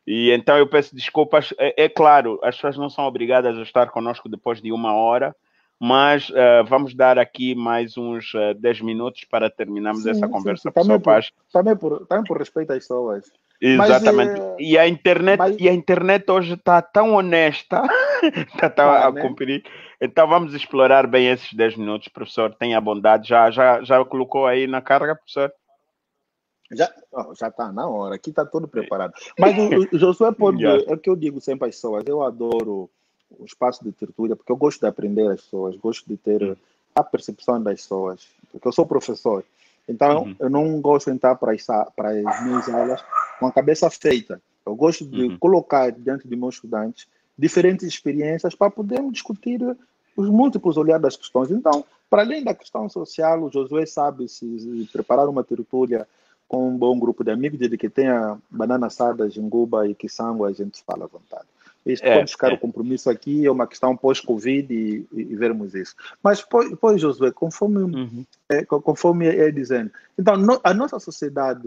E então eu peço desculpas. É claro, as pessoas não são obrigadas a estar conosco depois de 1 hora, mas vamos dar aqui mais uns 10 minutos para terminarmos essa conversa, professor Pache. Também por respeito às pessoas. Exatamente. Mas, e a internet hoje está tão honesta, está a cumprir. Então vamos explorar bem esses 10 minutos, professor. Tenha bondade. Já colocou aí na carga, professor? Já está na hora. Aqui está tudo preparado. Mas o Josué pode... É o que eu digo sempre às pessoas. Eu adoro o espaço de tertúlia, porque eu gosto de aprender as pessoas, gosto de ter a percepção das pessoas. Porque eu sou professor. Então, eu não gosto de entrar para as minhas aulas com a cabeça feita. Eu gosto de colocar diante de meus estudantes diferentes experiências para podermos discutir os múltiplos olhares das questões. Então, para além da questão social, o Josué sabe se preparar uma tertúlia com um bom grupo de amigos, desde que tenha banana assada, jinguba e quiçango, a gente fala à vontade. Isso pode ficar o compromisso aqui, é uma questão pós-Covid e vermos isso. Mas, pois Josué, conforme é dizendo, então, a nossa sociedade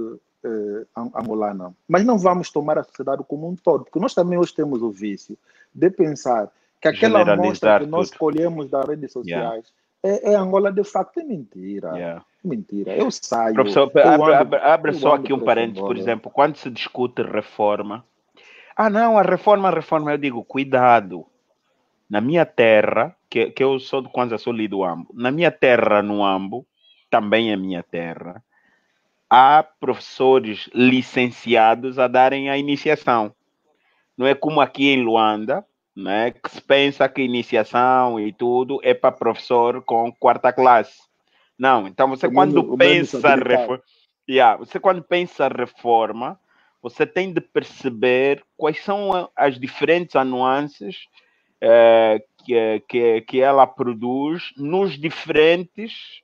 angolana, mas não vamos tomar a sociedade como um todo, porque nós também hoje temos o vício de pensar que aquela amostra que nós colhemos das redes sociais é Angola de facto. É mentira. Mentira. Eu saio. Professor, abre só aqui um parênteses, por exemplo, quando se discute reforma. Não, a reforma. Eu digo, cuidado. Na minha terra, que eu sou do Kwanza, sou ali do Ambo. Na minha terra, no Ambo, também é minha terra, há professores licenciados a darem a iniciação. Não é como aqui em Luanda, né, que se pensa que iniciação e tudo é para professor com 4ª classe. Não, então você quando pensa reforma, você tem de perceber quais são as diferentes nuances que ela produz nos diferentes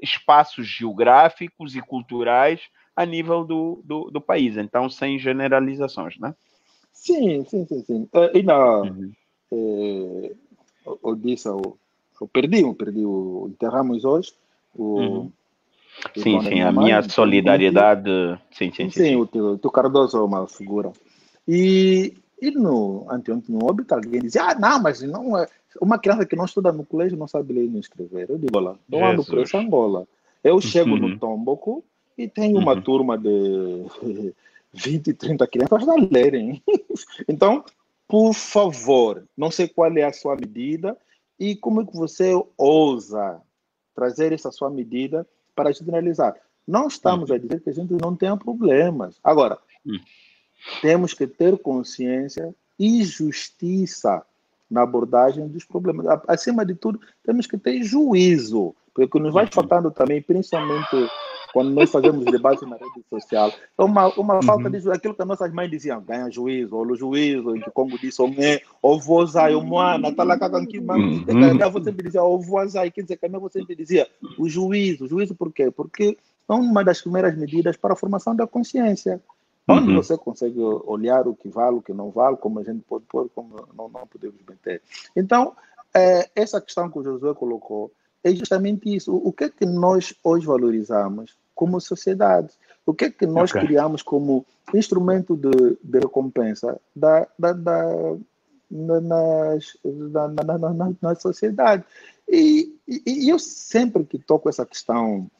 espaços geográficos e culturais a nível do país. Então, sem generalizações, né? Sim, sim, sim, sim. E na, Uhum. eu disse, eu perdi enterramos hoje o Uhum. Sim, irmão da sim, minha a minha mãe, o tio. solidariedade. Sim, sim, sim, Sim, sim. o tio Cardoso é uma figura. E no anteontem, no óbito, alguém dizia, não, mas não é. Uma criança que não estuda no colégio não sabe ler nem escrever. Eu digo, olha, eu ando por Jesus. essa Angola. Eu chego no Uhum. Tomboco e tenho uma Uhum. turma de 20, 30 crianças a lerem. Então, por favor, não sei qual é a sua medida e como é que você ousa trazer essa sua medida para generalizar. Não estamos a Uhum. dizer que a gente não tenha problemas. Agora, Uhum. temos que ter consciência e justiça na abordagem dos problemas. Acima de tudo, temos que ter juízo, porque o que nos vai Uhum. faltando também, principalmente quando nós fazemos debates na rede social, é uma falta de Uhum. juízo. Aquilo que as nossas mães diziam, ganha juízo, ou o juízo, em que Congo disse, ou vou usar, eu moana, tá lá, Uhum. minha avó sempre dizia, ou vou usar, quer dizer, que a minha avó sempre dizia, o juízo por quê? Porque é uma das primeiras medidas para a formação da consciência. Onde Uhum. você consegue olhar o que vale, o que não vale, como a gente pode pôr, como não podemos meter. Então, essa questão que o Josué colocou é justamente isso. O que é que nós hoje valorizamos como sociedade? O que é que nós Ok. criamos como instrumento de recompensa na sociedade? E eu sempre que toco essa questão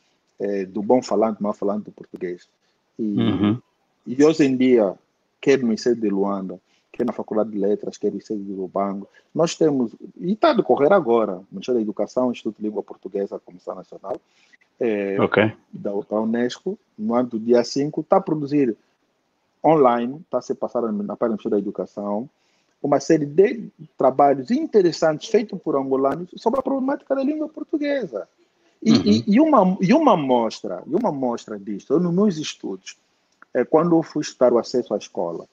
do bom falante, mal falante do português, e, Uhum. e hoje em dia, quer no ICE de Luanda, quer na Faculdade de Letras, quer no ICE de Lubango, nós temos, e está a decorrer agora, o Ministério da Educação, Instituto de Língua Portuguesa, a Comissão Nacional, Ok. da Unesco, no ano do dia 5, está a produzir online, está a ser passada na página do Ministério da Educação, uma série de trabalhos interessantes feitos por angolanos sobre a problemática da língua portuguesa. Uhum. E uma mostra disso, eu, nos meus estudos, quando eu fui estudar o acesso à escola,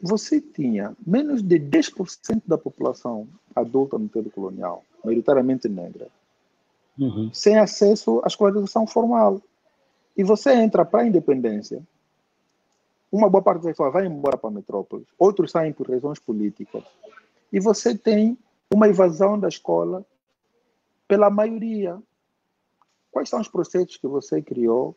você tinha menos de 10% da população adulta no período colonial, maioritariamente negra, Uhum. sem acesso à escolarização formal. E você entra para a independência, uma boa parte da pessoa vai embora para a metrópole, outros saem por razões políticas, e você tem uma evasão da escola pela maioria. Quais são os processos que você criou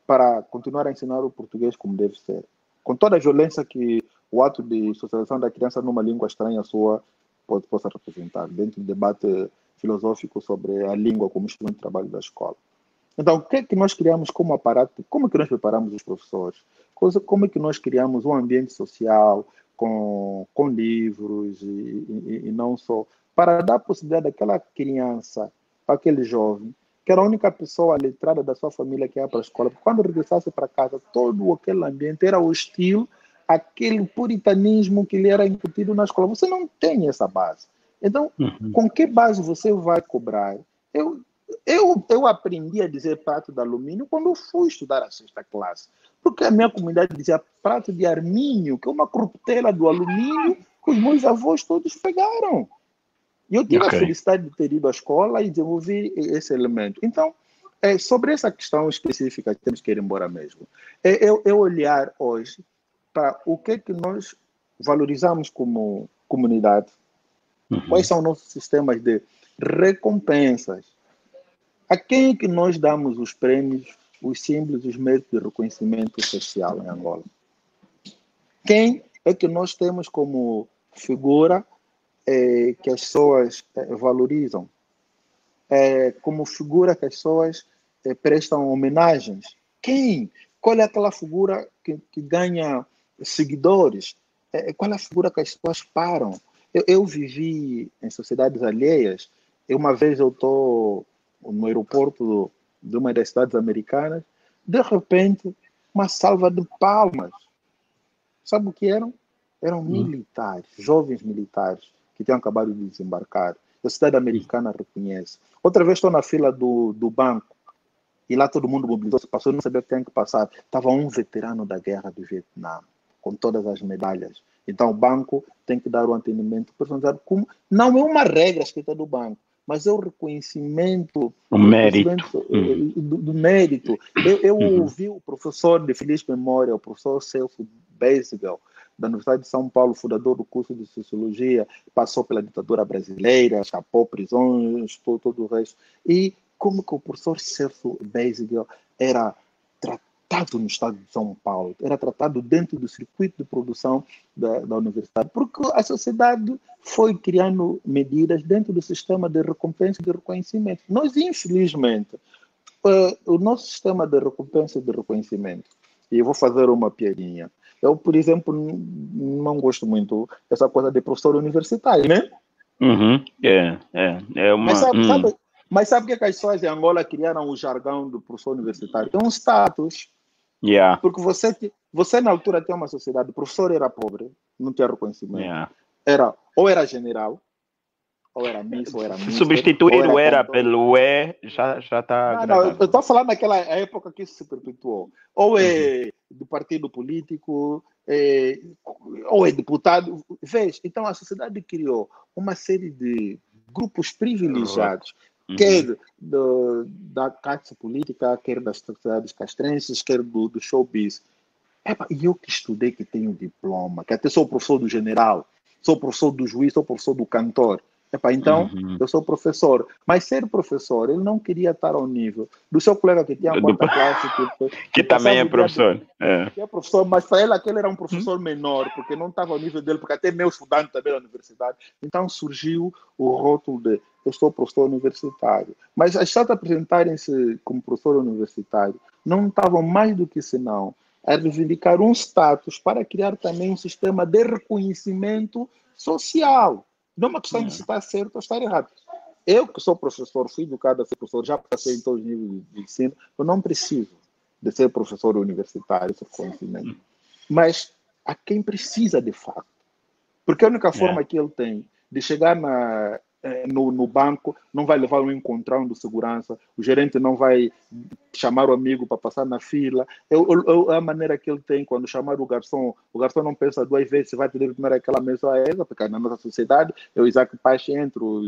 para continuar a ensinar o português como deve ser? Com toda a violência que o ato de socialização da criança numa língua estranha sua possa representar, dentro do debate filosófico sobre a língua como instrumento de trabalho da escola. Então, o que é que nós criamos como aparato? Como é que nós preparamos os professores? Como é que nós criamos um ambiente social com livros e não só, para dar a possibilidade daquela criança, aquele jovem, que era a única pessoa letrada da sua família que ia para a escola, porque quando regressasse para casa, todo aquele ambiente era hostil àquele puritanismo que lhe era incutido na escola. Você não tem essa base. Então, Uhum. com que base você vai cobrar? Eu aprendi a dizer prato de alumínio quando eu fui estudar a sexta classe, porque a minha comunidade dizia prato de armínio, que é uma corruptela do alumínio que os meus avós todos pegaram. E eu tive a Ok. felicidade de ter ido à escola e desenvolver esse elemento. Então, sobre essa questão específica, temos que ir embora mesmo. Eu olhar hoje para o que é que nós valorizamos como comunidade, quais Uhum. são nossos sistemas de recompensas, a quem é que nós damos os prêmios, os símbolos, os méritos de reconhecimento social em Angola? Quem é que nós temos como figura que as pessoas valorizam? Como figura que as pessoas prestam homenagens? Quem? Qual é aquela figura que ganha seguidores? Qual é a figura que as pessoas param? Eu vivi em sociedades alheias. Uma vez eu estou no aeroporto de uma das cidades americanas, de repente, uma salva de palmas. Sabe o que eram? Eram Uhum. militares, jovens militares, que tinham acabado de desembarcar. A cidade americana reconhece. Outra vez estou na fila do banco, e lá todo mundo mobilizou, se passou, não sabia o que tem que passar. Estava um veterano da guerra do Vietnã, com todas as medalhas. Então o banco tem que dar o atendimento personalizado. Como não é uma regra escrita do banco, mas é o reconhecimento, O o mérito. reconhecimento do mérito. Eu ouvi o professor de feliz memória, o professor Celso Beisegel, da Universidade de São Paulo, fundador do curso de Sociologia, passou pela ditadura brasileira, escapou prisões, todo o resto. E como que o professor Celso Beisegel era tratado no estado de São Paulo, era tratado dentro do circuito de produção da universidade, porque a sociedade foi criando medidas dentro do sistema de recompensa e de reconhecimento. Nós, infelizmente, o nosso sistema de recompensa e de reconhecimento, e eu vou fazer uma piadinha, eu, por exemplo, não gosto muito dessa coisa de professor universitário, né? É Mas uma... sabe o que as pessoas em Angola criaram o jargão do professor universitário? É um status. Yeah, Porque você na altura tem uma sociedade, o professor era pobre, não tinha reconhecimento. yeah. Ou era general, ou era miss, ou era Se mister, substituir ou o era era cantor. pelo já está Não, eu agradável. estou falando daquela época que isso se perpetuou. Ou é do partido político, ou é deputado. Vês? Então a sociedade criou uma série de grupos privilegiados, quer da classe política, quer das sociedades castrenses, quer do showbiz. E eu que estudei, que tenho diploma, que até sou professor do general, sou professor do juiz, sou professor do cantor. Então, eu sou professor. Mas ser professor, ele não queria estar ao nível do seu colega que tinha a quarta classe, que também passava é o dia professor. que é professor, mas para ele aquele era um professor menor, porque não estava ao nível dele, porque até meu estudante também da universidade. Então surgiu o rótulo de eu sou professor universitário. Mas as pessoas apresentarem-se como professor universitário não estavam mais do que senão a reivindicar um status para criar também um sistema de reconhecimento social. Não é uma questão de se estar certo ou estar errado. Eu, que sou professor, fui educado a ser professor, já passei em todos os níveis de ensino, eu não preciso de ser professor universitário, esse conhecimento. Mas a quem precisa de fato. Porque a única forma que ele tem de chegar no banco, não vai levar um encontrão de segurança, o gerente não vai chamar o amigo para passar na fila. A maneira que ele tem quando chamar o garçom não pensa duas vezes se vai ter primeiro aquela mesa a essa, porque na nossa sociedade, eu, Isaac Paes, entro,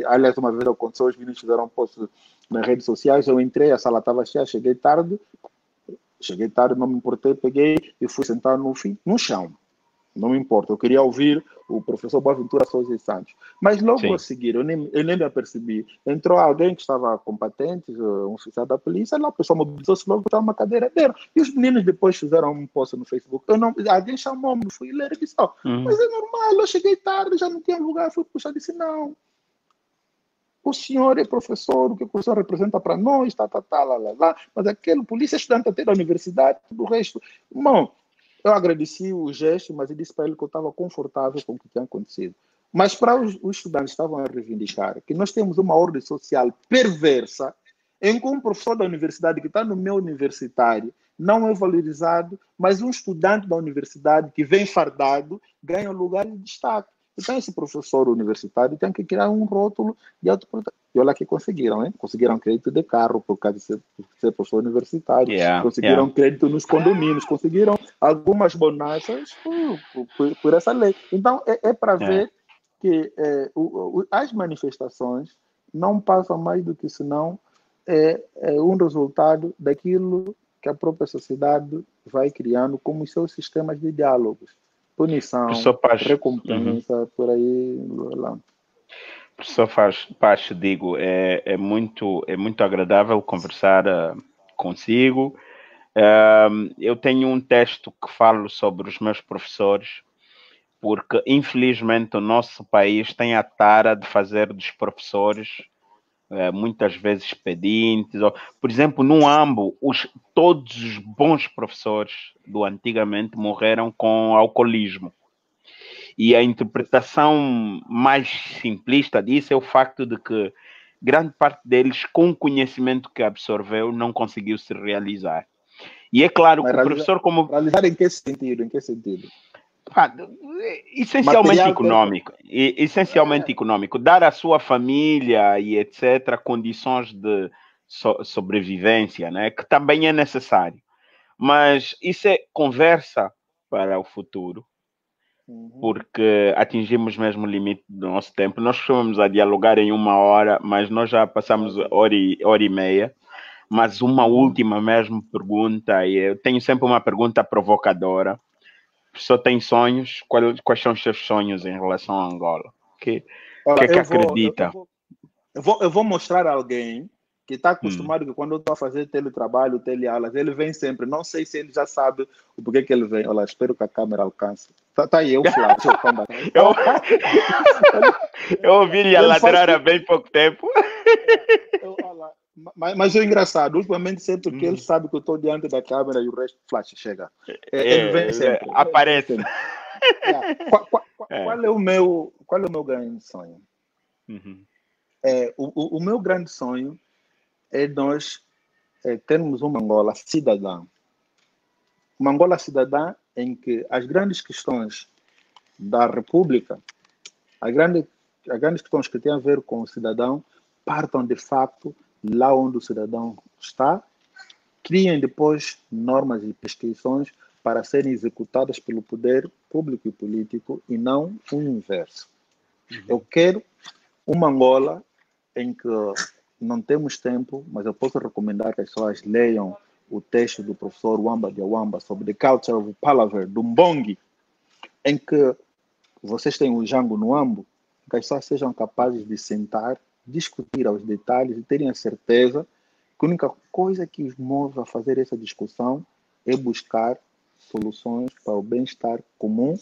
aliás, uma vez aconteceu, os meninos fizeram um post nas redes sociais, eu entrei, a sala estava cheia, cheguei tarde, não me importei, peguei e fui sentar no chão. Não me importa, eu queria ouvir o professor Boaventura Souza Santos. Mas logo a seguir, eu nem me apercebi, entrou alguém que estava com patentes, um oficial da polícia, lá a pessoa mobilizou-se logo, botou uma cadeira dele. E os meninos depois fizeram um post no Facebook. Alguém chamou-me, fui ler e disse, mas é normal, eu cheguei tarde, já não tinha lugar, fui puxar, disse, não. O senhor é professor, o que o senhor representa para nós, lá. Mas aquele polícia estudante até da universidade, tudo o resto. Irmão, eu agradeci o gesto, mas eu disse para ele que eu estava confortável com o que tinha acontecido. Mas para os estudantes estavam a reivindicar que nós temos uma ordem social perversa em que um professor da universidade que está no meu universitário não é valorizado, mas um estudante da universidade que vem fardado ganha um lugar de destaque. Então, esse professor universitário tem que criar um rótulo de autoproteção. E olha que conseguiram, hein? Conseguiram crédito de carro por causa de ser professor universitário. Conseguiram crédito nos condomínios. Conseguiram algumas bonanças por essa lei. Então, é para ver que as manifestações não passam mais do que senão um resultado daquilo que a própria sociedade vai criando como seus sistemas de diálogos. Punição, recompensa, por aí lá. Professor Pacho, digo, é muito agradável conversar consigo. Eu tenho um texto que falo sobre os meus professores, porque infelizmente o nosso país tem a tara de fazer dos professores muitas vezes pedintes. Por exemplo, no AMBO, todos os bons professores do antigamente morreram com alcoolismo. E a interpretação mais simplista disso é o facto de que grande parte deles, com o conhecimento que absorveu, não conseguiu se realizar. E é claro que o professor como... Realizar em que sentido? Em que sentido? Essencialmente econômico. Essencialmente econômico. Dar à sua família e etc. condições de sobrevivência, né? Que também é necessário. Mas isso é conversa para o futuro. porque atingimos mesmo o limite do nosso tempo. Nós costumamos a dialogar em 1 hora, mas nós já passamos hora e meia. Mas uma última mesmo pergunta, e eu tenho sempre uma pergunta provocadora. O professor tem sonhos? Quais são os seus sonhos em relação a Angola? O que é que acredita? Eu vou mostrar a alguém que está acostumado que quando eu estou a fazer teletrabalho, teleaulas, ele vem sempre. Não sei se ele já sabe o porquê que ele vem. Olha, espero que a câmera alcance. Tá aí, eu flash. Eu ouvi-lhe a ladrar há bem pouco tempo. Mas é engraçado, ultimamente sempre que ele sabe que eu estou diante da câmera e o resto flash chega. Ele vem sempre. Aparece. Qual é o meu grande sonho? O meu grande sonho é nós termos uma Angola cidadã. Uma Angola cidadã em que as grandes questões da República, as grandes questões que têm a ver com o cidadão, partam de facto lá onde o cidadão está, criem depois normas e prescrições para serem executadas pelo poder público e político e não o inverso. Eu quero uma Angola em que não temos tempo, mas eu posso recomendar que as pessoas leiam o texto do professor Wamba Diawamba sobre The Culture of Palaver, do Mbongi, em que vocês têm o Jango no Ambo, que as pessoas sejam capazes de sentar, discutir aos detalhes e terem a certeza que a única coisa que os move a fazer essa discussão é buscar soluções para o bem-estar comum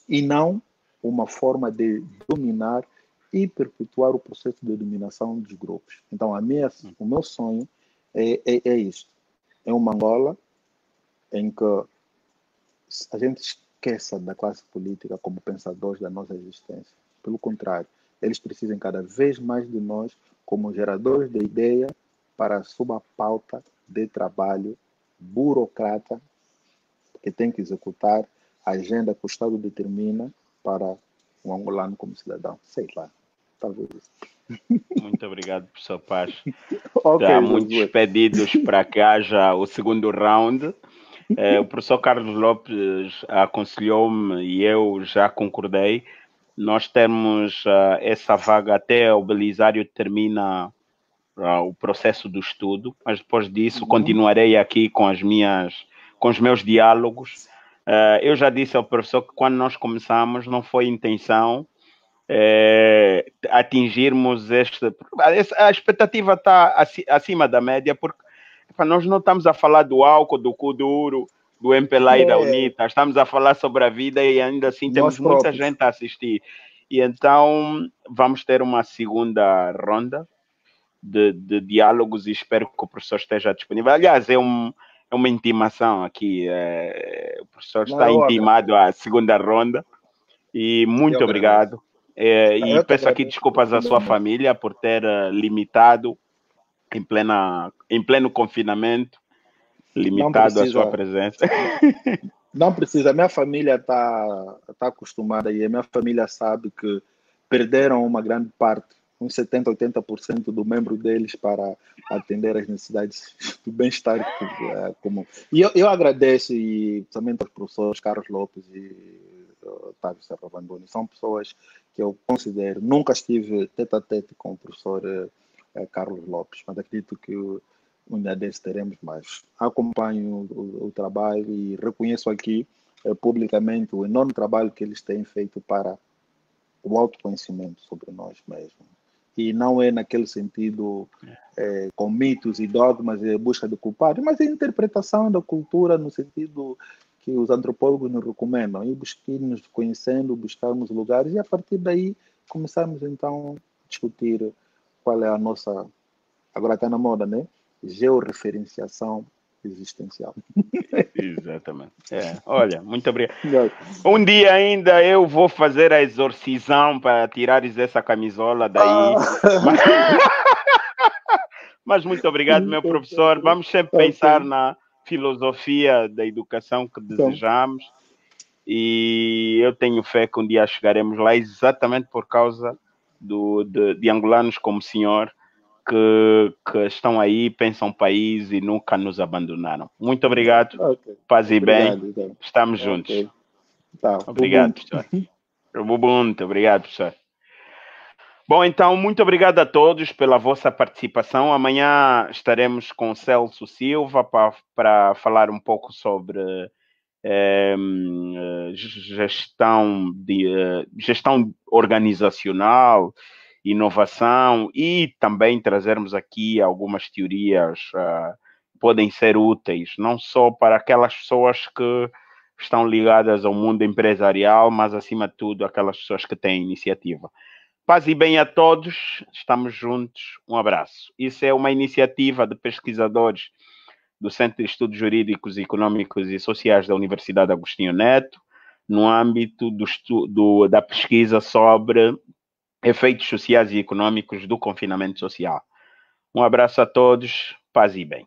e não uma forma de dominar e perpetuar o processo de dominação dos grupos. Então, o meu sonho é isto. É uma Angola em que a gente esqueça da classe política como pensadores da nossa existência. Pelo contrário, eles precisam cada vez mais de nós como geradores de ideia para sob a pauta de trabalho burocrata que tem que executar a agenda que o Estado determina para um angolano como cidadão. Sei lá, talvez isso. Muito obrigado, professor Paz. Há muitos pedidos para que haja o segundo round. O professor Carlos Lopes aconselhou-me e eu já concordei. Nós temos essa vaga até o Belisário termina o processo do estudo, mas depois disso continuarei aqui com os meus diálogos. Eu já disse ao professor que quando nós começamos não foi intenção atingirmos a expectativa está acima da média, porque nós não estamos a falar do álcool, do Kuduro, do MPLA e da UNITA, estamos a falar sobre a vida e ainda assim temos muita gente a assistir. E então vamos ter uma segunda ronda de diálogos e espero que o professor esteja disponível. Aliás, é uma intimação aqui. O professor está intimado à segunda ronda e muito obrigado. E peço aqui desculpas à sua família por ter limitado em pleno confinamento, limitado a sua presença. Não precisa, a minha família está acostumada e a minha família sabe que perderam uma grande parte, uns 70%, 80% do membro deles para atender às necessidades do bem-estar comum. E eu agradeço, e principalmente aos professores Carlos Lopes e Otávio Serra Vandoni, são pessoas que eu considero, nunca estive tete-a-tete com o professor Carlos Lopes, mas acredito que um dia desses teremos mais. Acompanho o trabalho e reconheço aqui publicamente o enorme trabalho que eles têm feito para o autoconhecimento sobre nós mesmos. E não é naquele sentido com mitos e dogmas e busca de culpados, mas é a interpretação da cultura no sentido que os antropólogos nos recomendam, e nos conhecendo, buscarmos lugares e a partir daí começarmos então a discutir qual é a nossa, agora está na moda, né? Georreferenciação existencial. Exatamente. Olha, muito obrigado. Um dia ainda eu vou fazer a exorcisão para tirares essa camisola daí. Mas muito obrigado, meu professor. Vamos sempre pensar na filosofia da educação que desejamos e eu tenho fé que um dia chegaremos lá exatamente por causa de angolanos como o senhor que estão aí, pensam país e nunca nos abandonaram. Muito obrigado. Paz e bem. Então. Estamos juntos. Tá, Obrigado, Ubuntu. professor. Ubuntu, obrigado, professor. Bom, então, muito obrigado a todos pela vossa participação. Amanhã estaremos com o Celso Silva para falar um pouco sobre gestão organizacional, inovação e também trazermos aqui algumas teorias que podem ser úteis, não só para aquelas pessoas que estão ligadas ao mundo empresarial, mas acima de tudo aquelas pessoas que têm iniciativa. Paz e bem a todos, estamos juntos, um abraço. Isso é uma iniciativa de pesquisadores do Centro de Estudos Jurídicos, Econômicos e Sociais da Universidade Agostinho Neto, no âmbito da pesquisa sobre efeitos sociais e econômicos do confinamento social. Um abraço a todos, paz e bem.